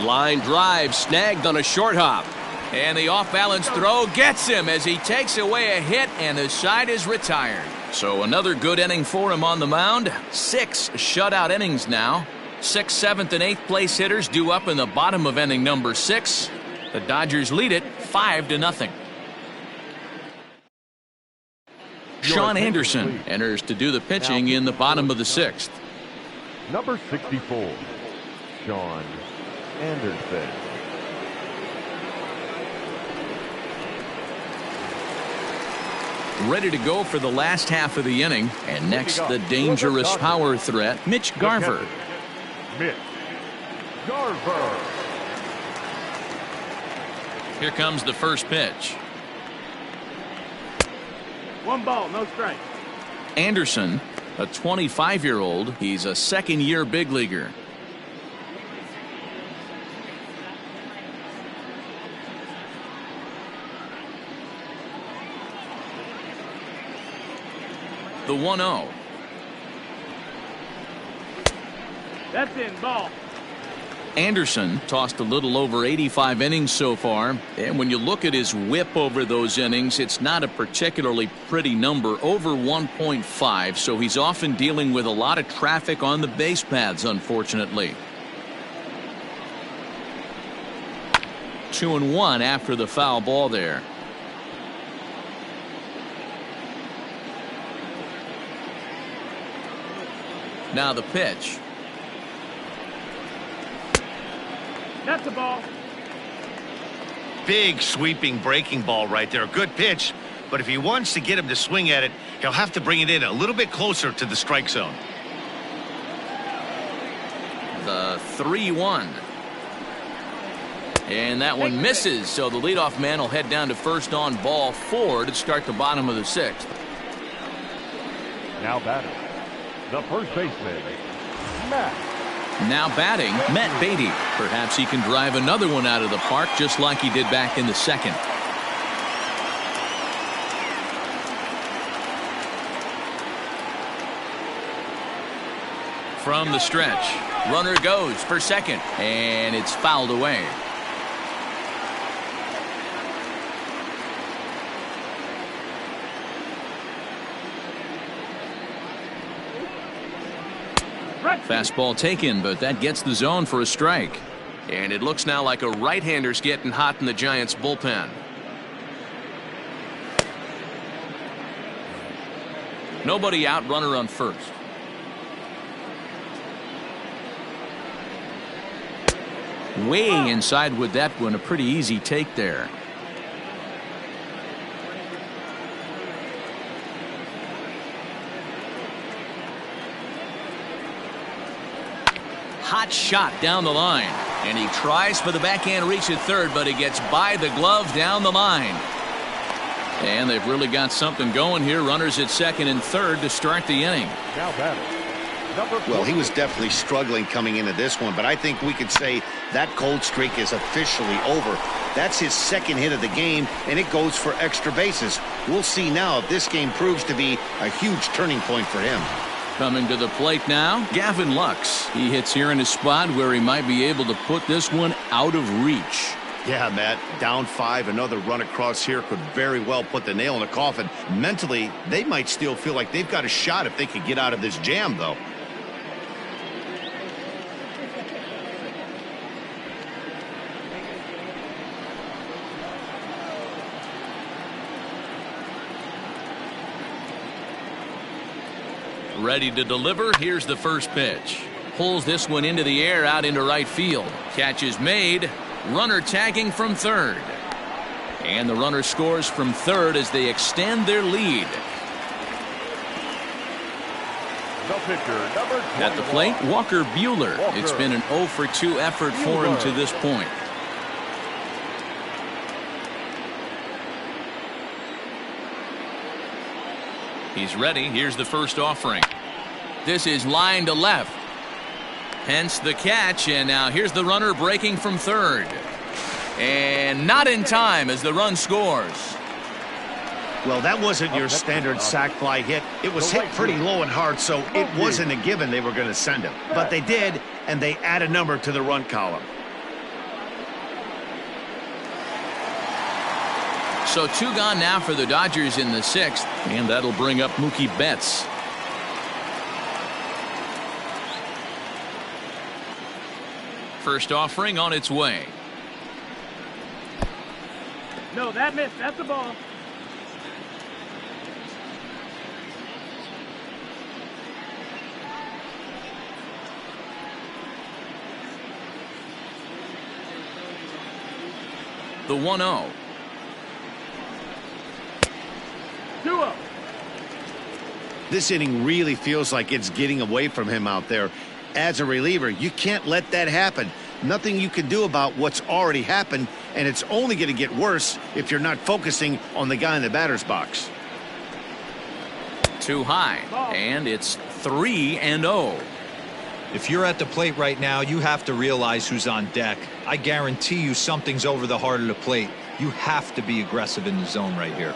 Line drive snagged on a short hop. And the off-balance throw gets him as he takes away a hit, and the side is retired. So another good inning for him on the mound. 6 shutout innings now. 6th, 7th, and 8th place hitters due up in the bottom of inning number 6. The Dodgers lead it 5-0. Sean Anderson enters to do the pitching in the bottom of the 6th. Number 64, Sean Anderson. Ready to go for the last half of the inning. And next, the dangerous power threat, Mitch Garver. Mitch Garver. Here comes the first pitch. 1 ball, no strike. Anderson, a 25-year-old. He's a second-year big leaguer. The 1-0. That's in, ball. Anderson tossed a little over 85 innings so far, and when you look at his whip over those innings, it's not a particularly pretty number, over 1.5, so he's often dealing with a lot of traffic on the base paths, unfortunately. 2-1 after the foul ball there. Now the pitch. That's the ball. Big sweeping breaking ball right there. Good pitch, but if he wants to get him to swing at it, he'll have to bring it in a little bit closer to the strike zone. The 3-1. And that one misses, so the leadoff man will head down to first on ball 4 to start the bottom of the 6th. Now batting, the first baseman, Matt. Now batting, Matt Beatty. Perhaps he can drive another one out of the park just like he did back in the 2nd. From the stretch, runner goes for second, and it's fouled away. Fastball taken, but that gets the zone for a strike. And it looks now like a right-hander's getting hot in the Giants bullpen. Nobody out, runner on first. Way inside with that one, a pretty easy take there. Hot shot down the line, and he tries for the backhand reach at third, but he gets by the glove down the line. And they've really got something going here. Runners at second and third to start the inning. Now batting, number 4. Well, he was definitely struggling coming into this one, but I think we could say that cold streak is officially over. That's his 2nd hit of the game, and it goes for extra bases. We'll see now if this game proves to be a huge turning point for him. Coming to the plate now, Gavin Lux. He hits here in a spot where he might be able to put this one out of reach. Yeah, Matt, down 5, another run across here could very well put the nail in the coffin. Mentally, they might still feel like they've got a shot if they could get out of this jam, though. Ready to deliver. Here's the first pitch. Pulls this one into the air out into right field. Catch is made. Runner tagging from third. And the runner scores from third as they extend their lead. The pitcher, number 21. At the plate, Walker Buehler. It's been an 0 for 2 effort for him to this point. He's ready. Here's the first offering. This is line to left. Hence the catch, and now here's the runner breaking from third. And not in time as the run scores. Well, that wasn't your standard sac fly hit. It was hit pretty low and hard, so it wasn't a given they were going to send him. But they did, and they add a number to the run column. So 2 gone now for the Dodgers in the 6th, and that'll bring up Mookie Betts. First offering on its way. No, that missed. That's the ball. The 1-0. 2-0. This inning really feels like it's getting away from him out there. As a reliever, you can't let that happen. Nothing you can do about what's already happened, and it's only going to get worse if you're not focusing on the guy in the batter's box. Too high, and it's 3-0. If you're at the plate right now, you have to realize who's on deck. I guarantee you something's over the heart of the plate. You have to be aggressive in the zone right here.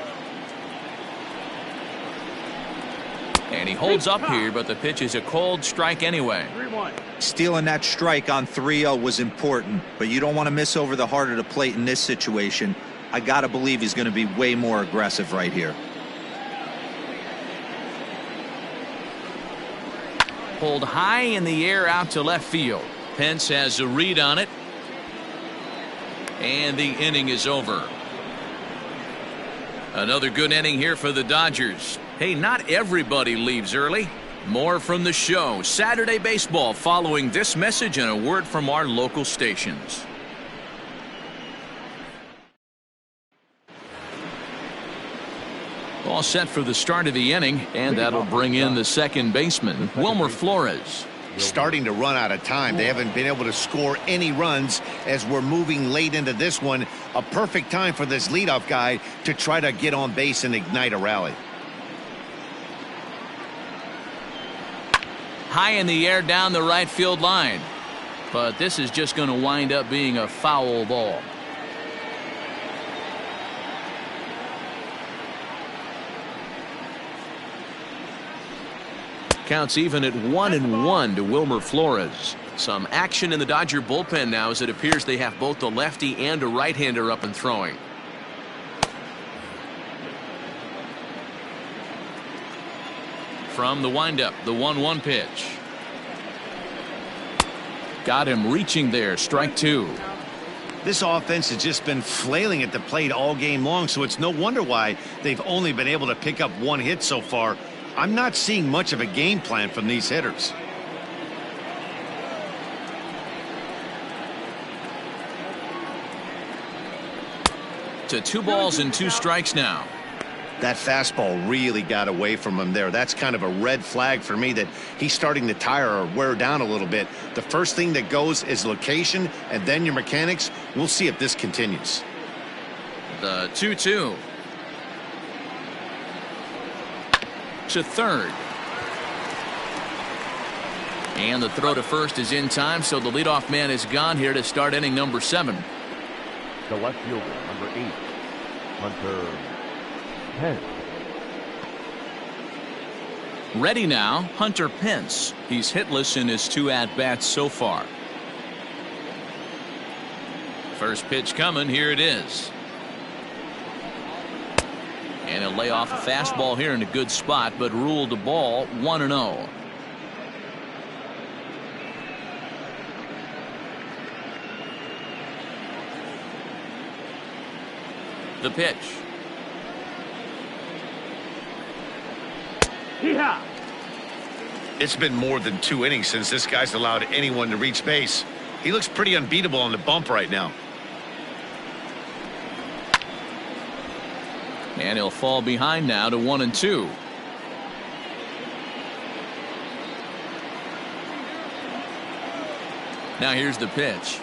And And he holds up here, but the pitch is a cold strike anyway. 3-1. Stealing that strike on 3-0 was important, but you don't want to miss over the heart of the plate in this situation. I got to believe he's going to be way more aggressive right here. Pulled high in the air out to left field. Pence has a read on it. And the inning is over. Another good inning here for the Dodgers. Hey, not everybody leaves early. More from the show. Saturday Baseball following this message and a word from our local stations. All set for the start of the inning, and that'll bring in the second baseman, Wilmer Flores. Starting to run out of time. They haven't been able to score any runs as we're moving late into this one. A perfect time for this leadoff guy to try to get on base and ignite a rally. High in the air down the right field line. But this is just going to wind up being a foul ball. Counts even at 1-1 to Wilmer Flores. Some action in the Dodger bullpen now as it appears they have both a lefty and a right-hander up and throwing. From the windup, the 1-1 pitch. Got him reaching there, strike two. This offense has just been flailing at the plate all game long, so it's no wonder why they've only been able to pick up one hit so far. I'm not seeing much of a game plan from these hitters. To 2 balls and 2 strikes now. That fastball really got away from him there. That's kind of a red flag for me that he's starting to tire or wear down a little bit. The first thing that goes is location and then your mechanics. We'll see if this continues. The 2-2. To third. And the throw to first is in time, so the leadoff man is gone here to start inning number 7. The left fielder, number 8, Hunter Pence. Ready now, Hunter Pence. He's hitless in his 2 at-bats so far. First pitch coming, here it is. And he'll lay off a fastball here in a good spot, but ruled a ball 1-0. The pitch. Yeehaw! It's been more than 2 innings since this guy's allowed anyone to reach base. He looks pretty unbeatable on the bump right now. And he'll fall behind now to 1-2. Now here's the pitch.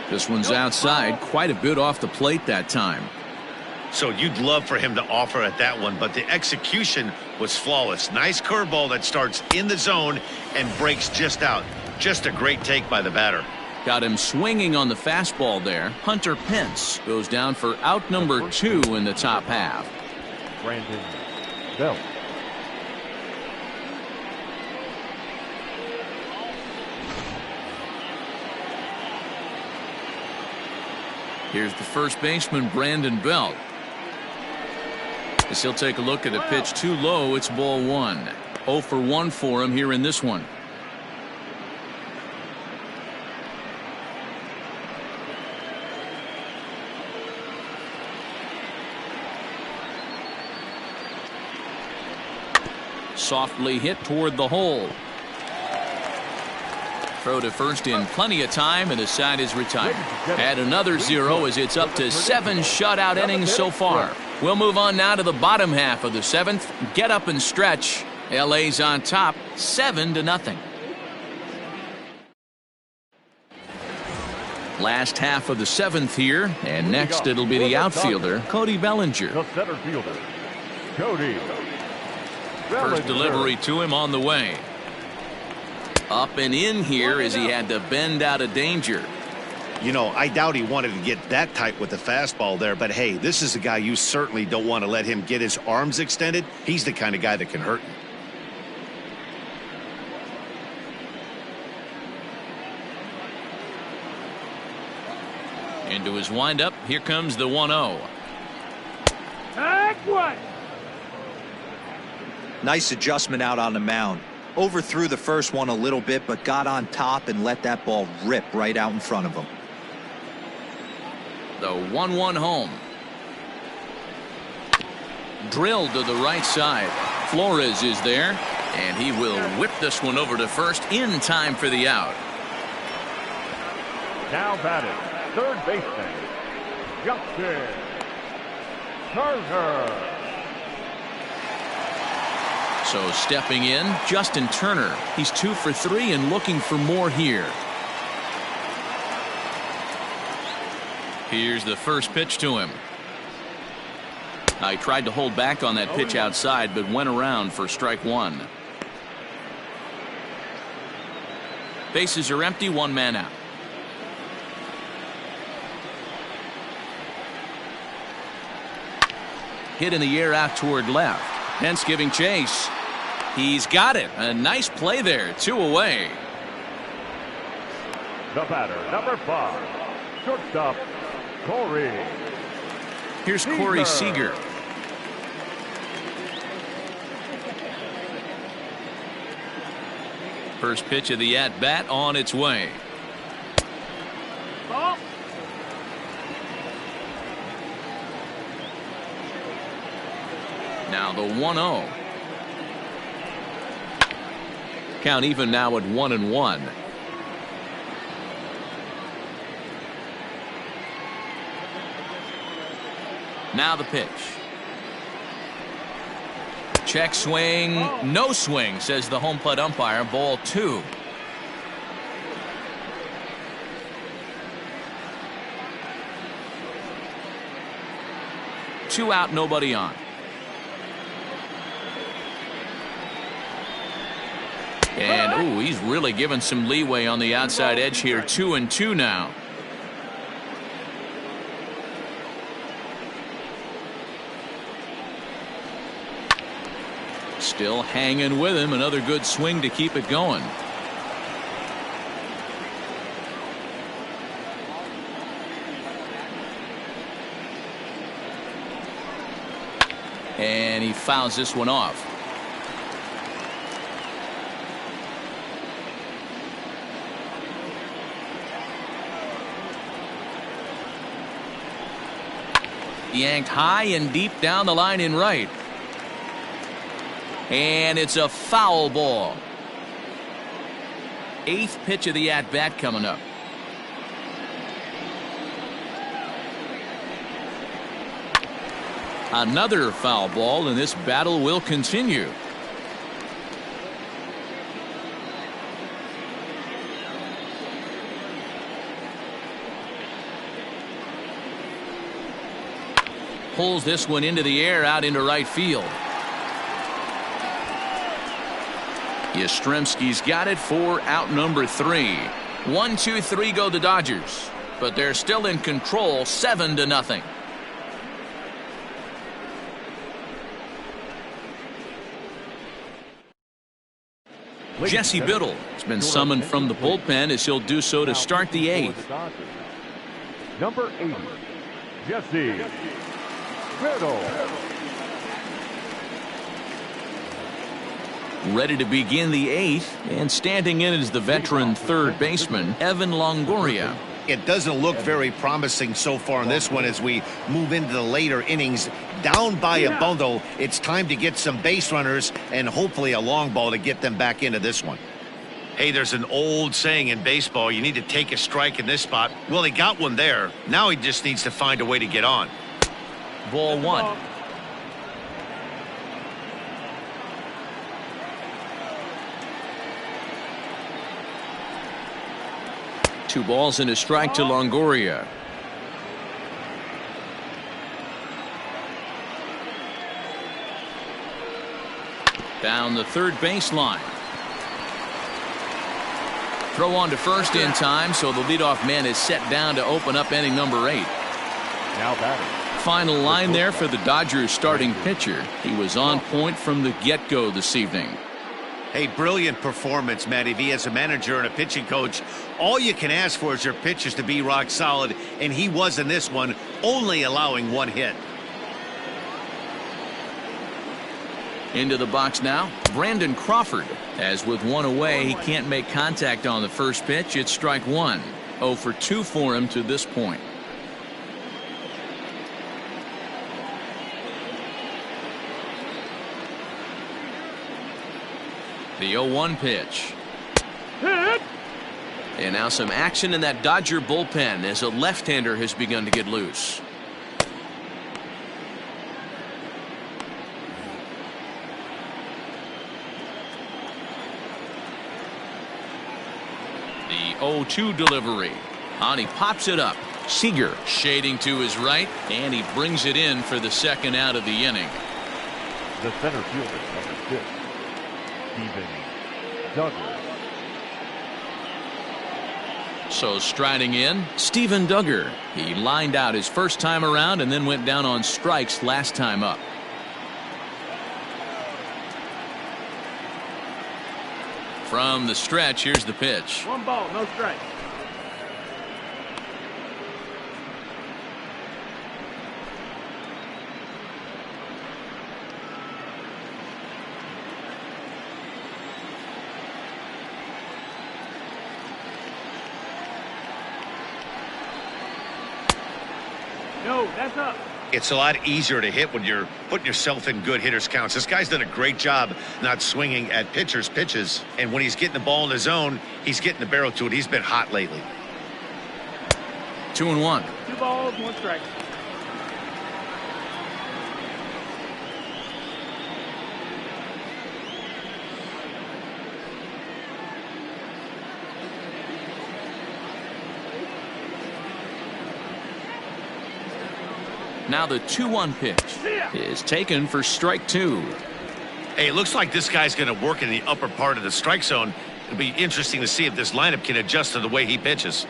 This one's outside, quite a bit off the plate that time. So you'd love for him to offer at that one, but the execution was flawless. Nice curveball that starts in the zone and breaks just out. Just a great take by the batter. Got him swinging on the fastball there. Hunter Pence goes down for out number 2 in the top half. Brandon Belt. Here's the first baseman, Brandon Belt. As he'll take a look at a pitch too low, it's ball 1. 0 for 1 for him here in this one. Softly hit toward the hole. Throw to first in plenty of time, and the side is retired. Add another 0 as it's up to 7 shutout innings so far. We'll move on now to the bottom half of the 7th. Get up and stretch. LA's on top, 7-0. Last half of the 7th here, and next it'll be the outfielder, Cody Bellinger. The center fielder, Cody First delivery to him on the way. Up and in here as he had to bend out of danger. You know, I doubt he wanted to get that tight with the fastball there, but hey, this is a guy you certainly don't want to let him get his arms extended. He's the kind of guy that can hurt you. Into his windup, here comes the 1-0. Take one. Nice adjustment out on the mound. Overthrew the first one a little bit, but got on top and let that ball rip right out in front of him. The 1-1 home. Drilled to the right side. Flores is there, and he will whip this one over to first in time for the out. Now batting, third baseman, Justin Turner. So stepping in, Justin Turner. He's 2 for 3 and looking for more here. Here's the first pitch to him. I tried to hold back on that pitch outside, but went around for strike 1. Bases are empty, 1 man out. Hit in the air out toward left. Hence giving chase. He's got it. A nice play there. 2 away. The batter, number 5, shortstop, Corey. Here's Corey Seager. First pitch of the at-bat on its way. Ball. Now the 1-0. Count even now at 1-1. Now the pitch. Check swing. No swing, says the home plate umpire. Ball 2. Two out, nobody on. And, ooh, he's really given some leeway on the outside edge here. 2-2 now. Still hanging with him. Another good swing to keep it going. And he fouls this one off. Yanked high and deep down the line in right. And it's a foul ball. 8th pitch of the at-bat coming up. Another foul ball, and this battle will continue. Pulls this one into the air out into right field. Yastrzemski's got it for out number 3. 1-2-3 go the Dodgers, but they're still in control 7-0. Jesse Biddle has been summoned from the bullpen as he'll do so to start the 8th. Number 80, Jesse Biddle. Ready to begin the 8th, and standing in is the veteran third baseman, Evan Longoria. It doesn't look very promising so far in this one as we move into the later innings. Down by a bundle, it's time to get some base runners and hopefully a long ball to get them back into this one. Hey, there's an old saying in baseball, you need to take a strike in this spot. Well, he got one there. Now he just needs to find a way to get on. Ball 1. Two balls and a strike to Longoria. Down the third baseline. Throw on to first in time, so the leadoff man is set down to open up inning number 8. Now batting. Final line there for the Dodgers starting pitcher. He was on point from the get-go this evening. Hey, brilliant performance, Matty V. As a manager and a pitching coach, all you can ask for is your pitchers to be rock solid, and he was in this one, only allowing 1 hit. Into the box now, Brandon Crawford. As with 1 away, he can't make contact on the first pitch. It's strike 1. 0 for 2 for him to this point. The 0-1 pitch. Hit. And now some action in that Dodger bullpen as a left-hander has begun to get loose. The 0-2 delivery. And he pops it up. Seager shading to his right, and he brings it in for the second out of the inning. The center fielder, number 6, Steven Duggar. So striding in, Steven Duggar. He lined out his first time around and then went down on strikes last time up. From the stretch, here's the pitch. 1 ball, no strikes. No, that's up. It's a lot easier to hit when you're putting yourself in good hitters counts. This guy's done a great job not swinging at pitchers' pitches. And when he's getting the ball in the zone, he's getting the barrel to it. He's been hot lately. 2-1. 2 balls, 1 strike. Now the 2-1 pitch is taken for strike 2. Hey, it looks like this guy's going to work in the upper part of the strike zone. It'll be interesting to see if this lineup can adjust to the way he pitches.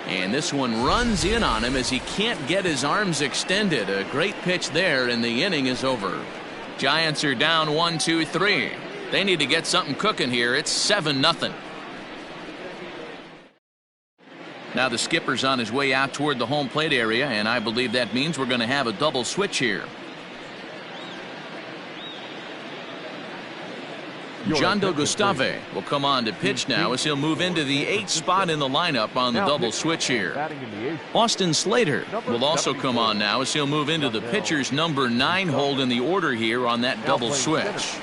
And this one runs in on him as he can't get his arms extended. A great pitch there, and the inning is over. Giants are down 1-2-3. They need to get something cooking here. It's 7-0. Now the skipper's on his way out toward the home plate area, and I believe that means we're going to have a double switch here. Jondo Gustave will come on to pitch now as he'll move into the 8th spot in the lineup on the double switch here. Austin Slater will also come on now as he'll move into the pitcher's number 9 hold in the order here on that double switch.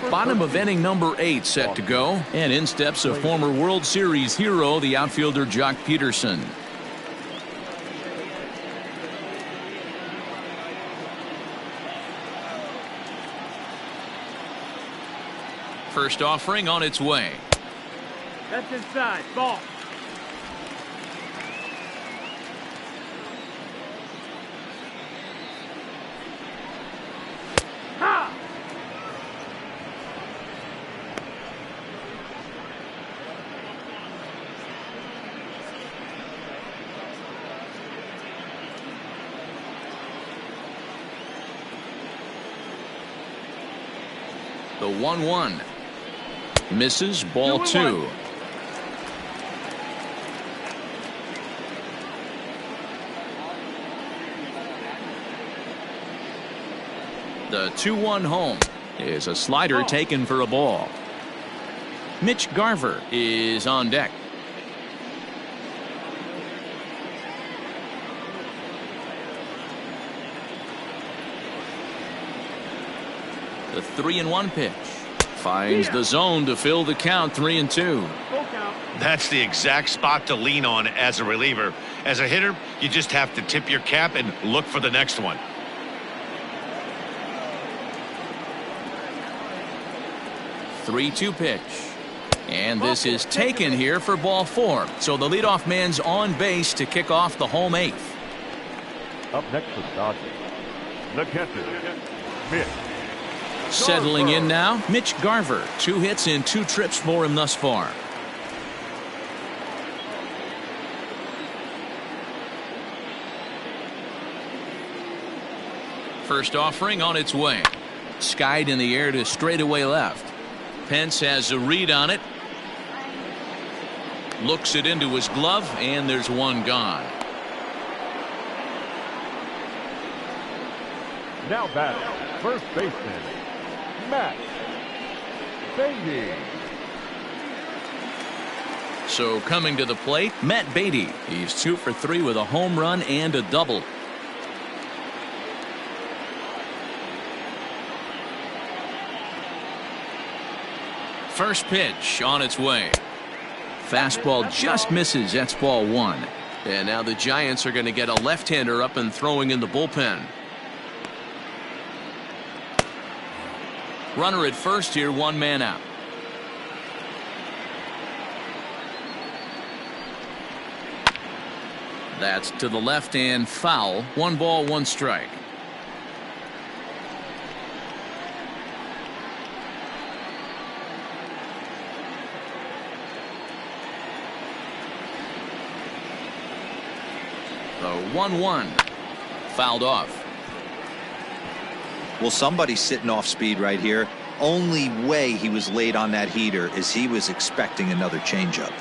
Bottom of inning number 8 set to go, and in steps a former World Series hero, the outfielder Jock Peterson. First offering on its way. That's inside. Ball. Ha! The 1-1. Misses, ball 2. The 2-1 home is a slider taken for a ball. Mitch Garver is on deck. The 3-1 pitch finds the zone to fill the count. 3-2. That's the exact spot to lean on as a reliever. As a hitter, you just have to tip your cap and look for the next one. Three-two pitch. And this is taken here for ball 4. So the leadoff man's on base to kick off the home 8th. Up next for the Dodgers, the catcher, Mitch. Settling in now, Mitch Garver. 2 hits and 2 trips for him thus far. First offering on its way. Skied in the air to straightaway left. Pence has a read on it. Looks it into his glove, and there's one gone. Now batting, first baseman, Matt Beatty. So coming to the plate, Matt Beatty. He's 2 for 3 with a home run and a double. First pitch on its way. Fastball just misses. That's ball 1. And now the Giants are going to get a left-hander up and throwing in the bullpen. Runner at first here, 1 man out. That's to the left and foul. 1 ball, 1 strike. The 1-1 fouled off. Well, somebody's sitting off speed right here. Only way he was late on that heater is he was expecting another changeup.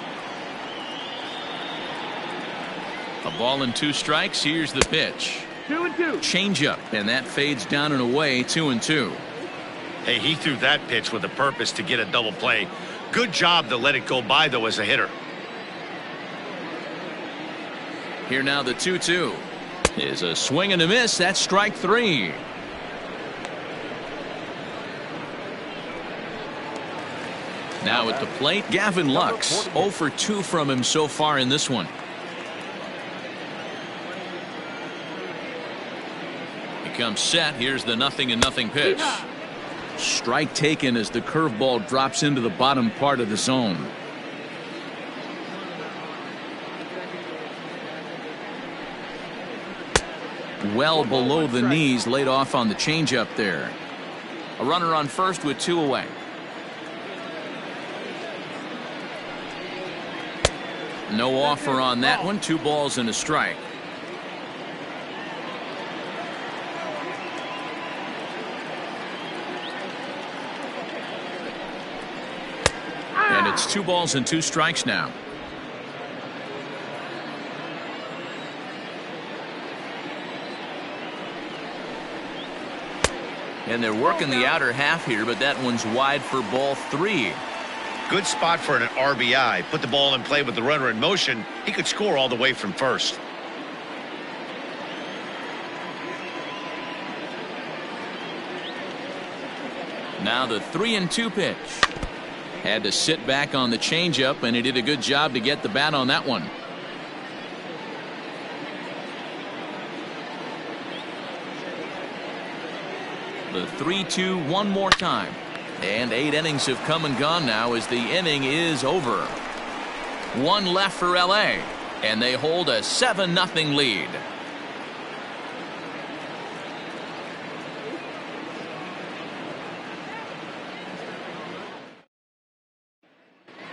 A ball and 2 strikes. Here's the pitch. 2-2. Changeup, and that fades down and away. 2-2. Hey, he threw that pitch with a purpose to get a double play. Good job to let it go by, though, as a hitter. Here now the 2-2 is a swing and a miss. That's strike 3. Now at the plate, Gavin Lux. 0 for 2 from him so far in this one. He comes set. Here's the 0-0 pitch. Strike taken as the curveball drops into the bottom part of the zone. Well below the knees, laid off on the changeup there. A runner on first with 2 away. No offer on that one. 2 balls and a strike. And it's 2 balls and 2 strikes now. And they're working the outer half here, but that one's wide for ball 3. Good spot for an RBI. Put the ball in play with the runner in motion. He could score all the way from first. Now the 3-2 pitch. Had to sit back on the changeup, and he did a good job to get the bat on that one. The 3-2 one more time. And 8 innings have come and gone now as the inning is over. 1 left for LA, and they hold a 7-0 lead.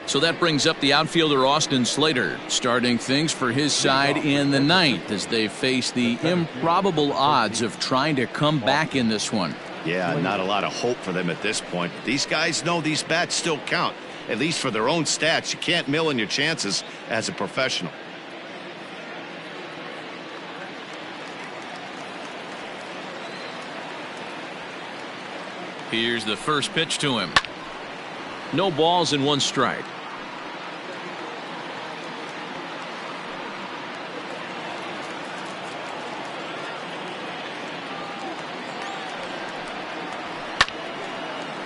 So that brings up the outfielder Austin Slater, starting things for his side in the 9th as they face the improbable odds of trying to come back in this one. Yeah, not a lot of hope for them at this point. These guys know these bats still count, at least for their own stats. You can't mill in your chances as a professional. Here's the first pitch to him. No balls and 1 strike.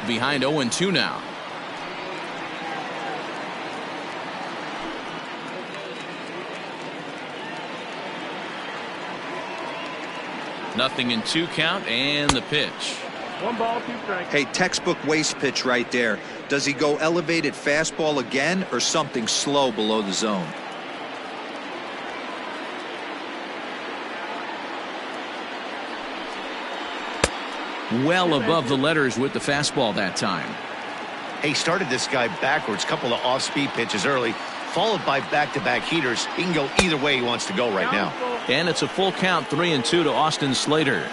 Behind 0-2 now. Nothing in 2 count, and the pitch. 1 ball, 2 strikes. Hey, textbook waste pitch right there. Does he go elevated fastball again or something slow below the zone? well above the letters with the fastball that time. He started this guy backwards, couple of off-speed pitches early, followed by back-to-back heaters. He can go either way he wants to go right now. And it's a full count, 3-2 to Austin Slater.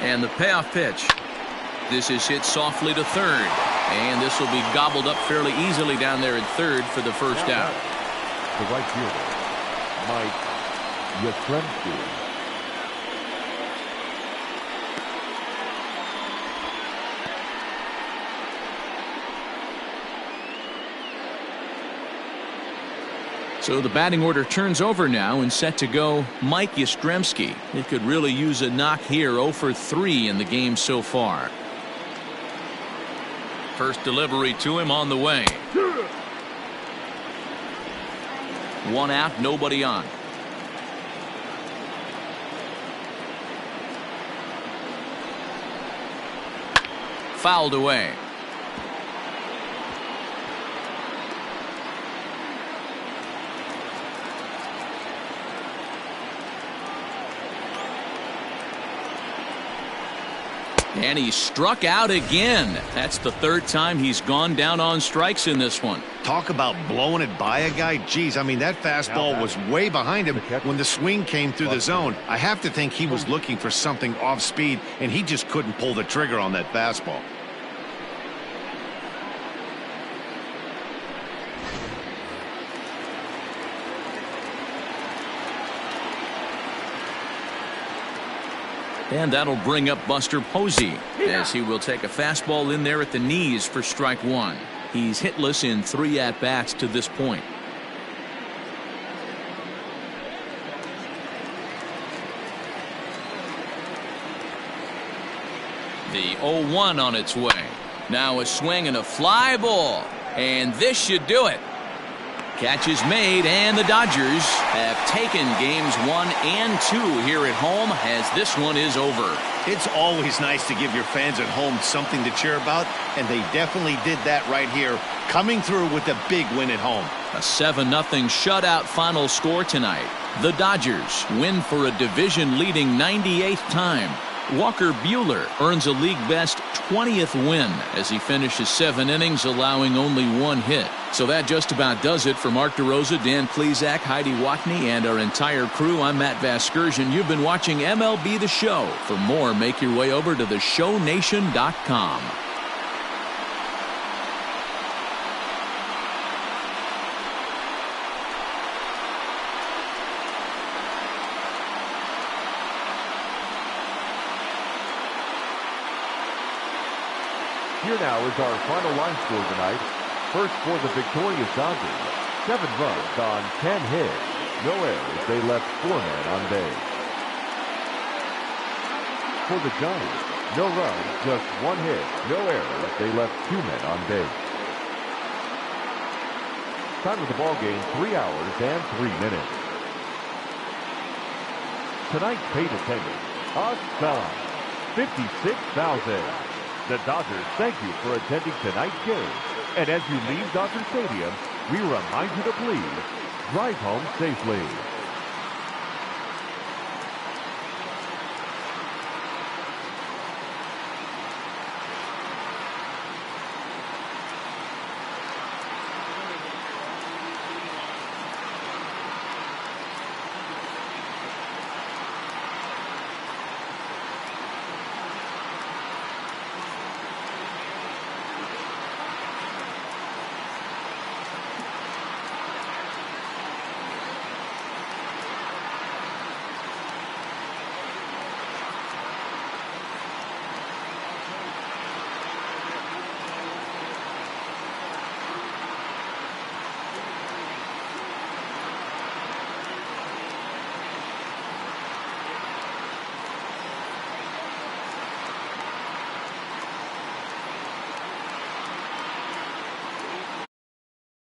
And the payoff pitch. This is hit softly to third. And this will be gobbled up fairly easily down there at third for the first out. The right fielder, Mike Yastrzemski. So the batting order turns over now and set to go Mike Yastrzemski. It could really use a knock here. 0 for 3 in the game so far. First delivery to him on the way. 1 out, nobody on. Fouled away. And he struck out again. That's the third time he's gone down on strikes in this one. Talk about blowing it by a guy. Geez, I mean, that fastball was way behind him when the swing came through the zone. I have to think he was looking for something off speed, and he just couldn't pull the trigger on that fastball. And that'll bring up Buster Posey as he will take a fastball in there at the knees for strike 1. He's hitless in 3 at-bats to this point. The 0-1 on its way. Now a swing and a fly ball. And this should do it. Catch is made, and the Dodgers have taken games 1 and 2 here at home as this one is over. It's always nice to give your fans at home something to cheer about, and they definitely did that right here, coming through with a big win at home. A 7-0 shutout final score tonight. The Dodgers win for a division-leading 98th time. Walker Buehler earns a league-best 20th win as he finishes 7 innings, allowing only 1 hit. So that just about does it for Mark DeRosa, Dan Plesac, Heidi Watney, and our entire crew. I'm Matt Vasgersian. You've been watching MLB The Show. For more, make your way over to theshownation.com. Here now is our final line score tonight. First for the victorious Dodgers, 7 runs on 10 hits. No errors, they left 4 men on base. For the Giants, no runs, just 1 hit. No errors, they left 2 men on base. Time of the ball game, 3 hours and 3 minutes. Tonight's paid attendance, a star, 56,000. The Dodgers thank you for attending tonight's game. And as you leave Dodger Stadium, we remind you to please drive home safely.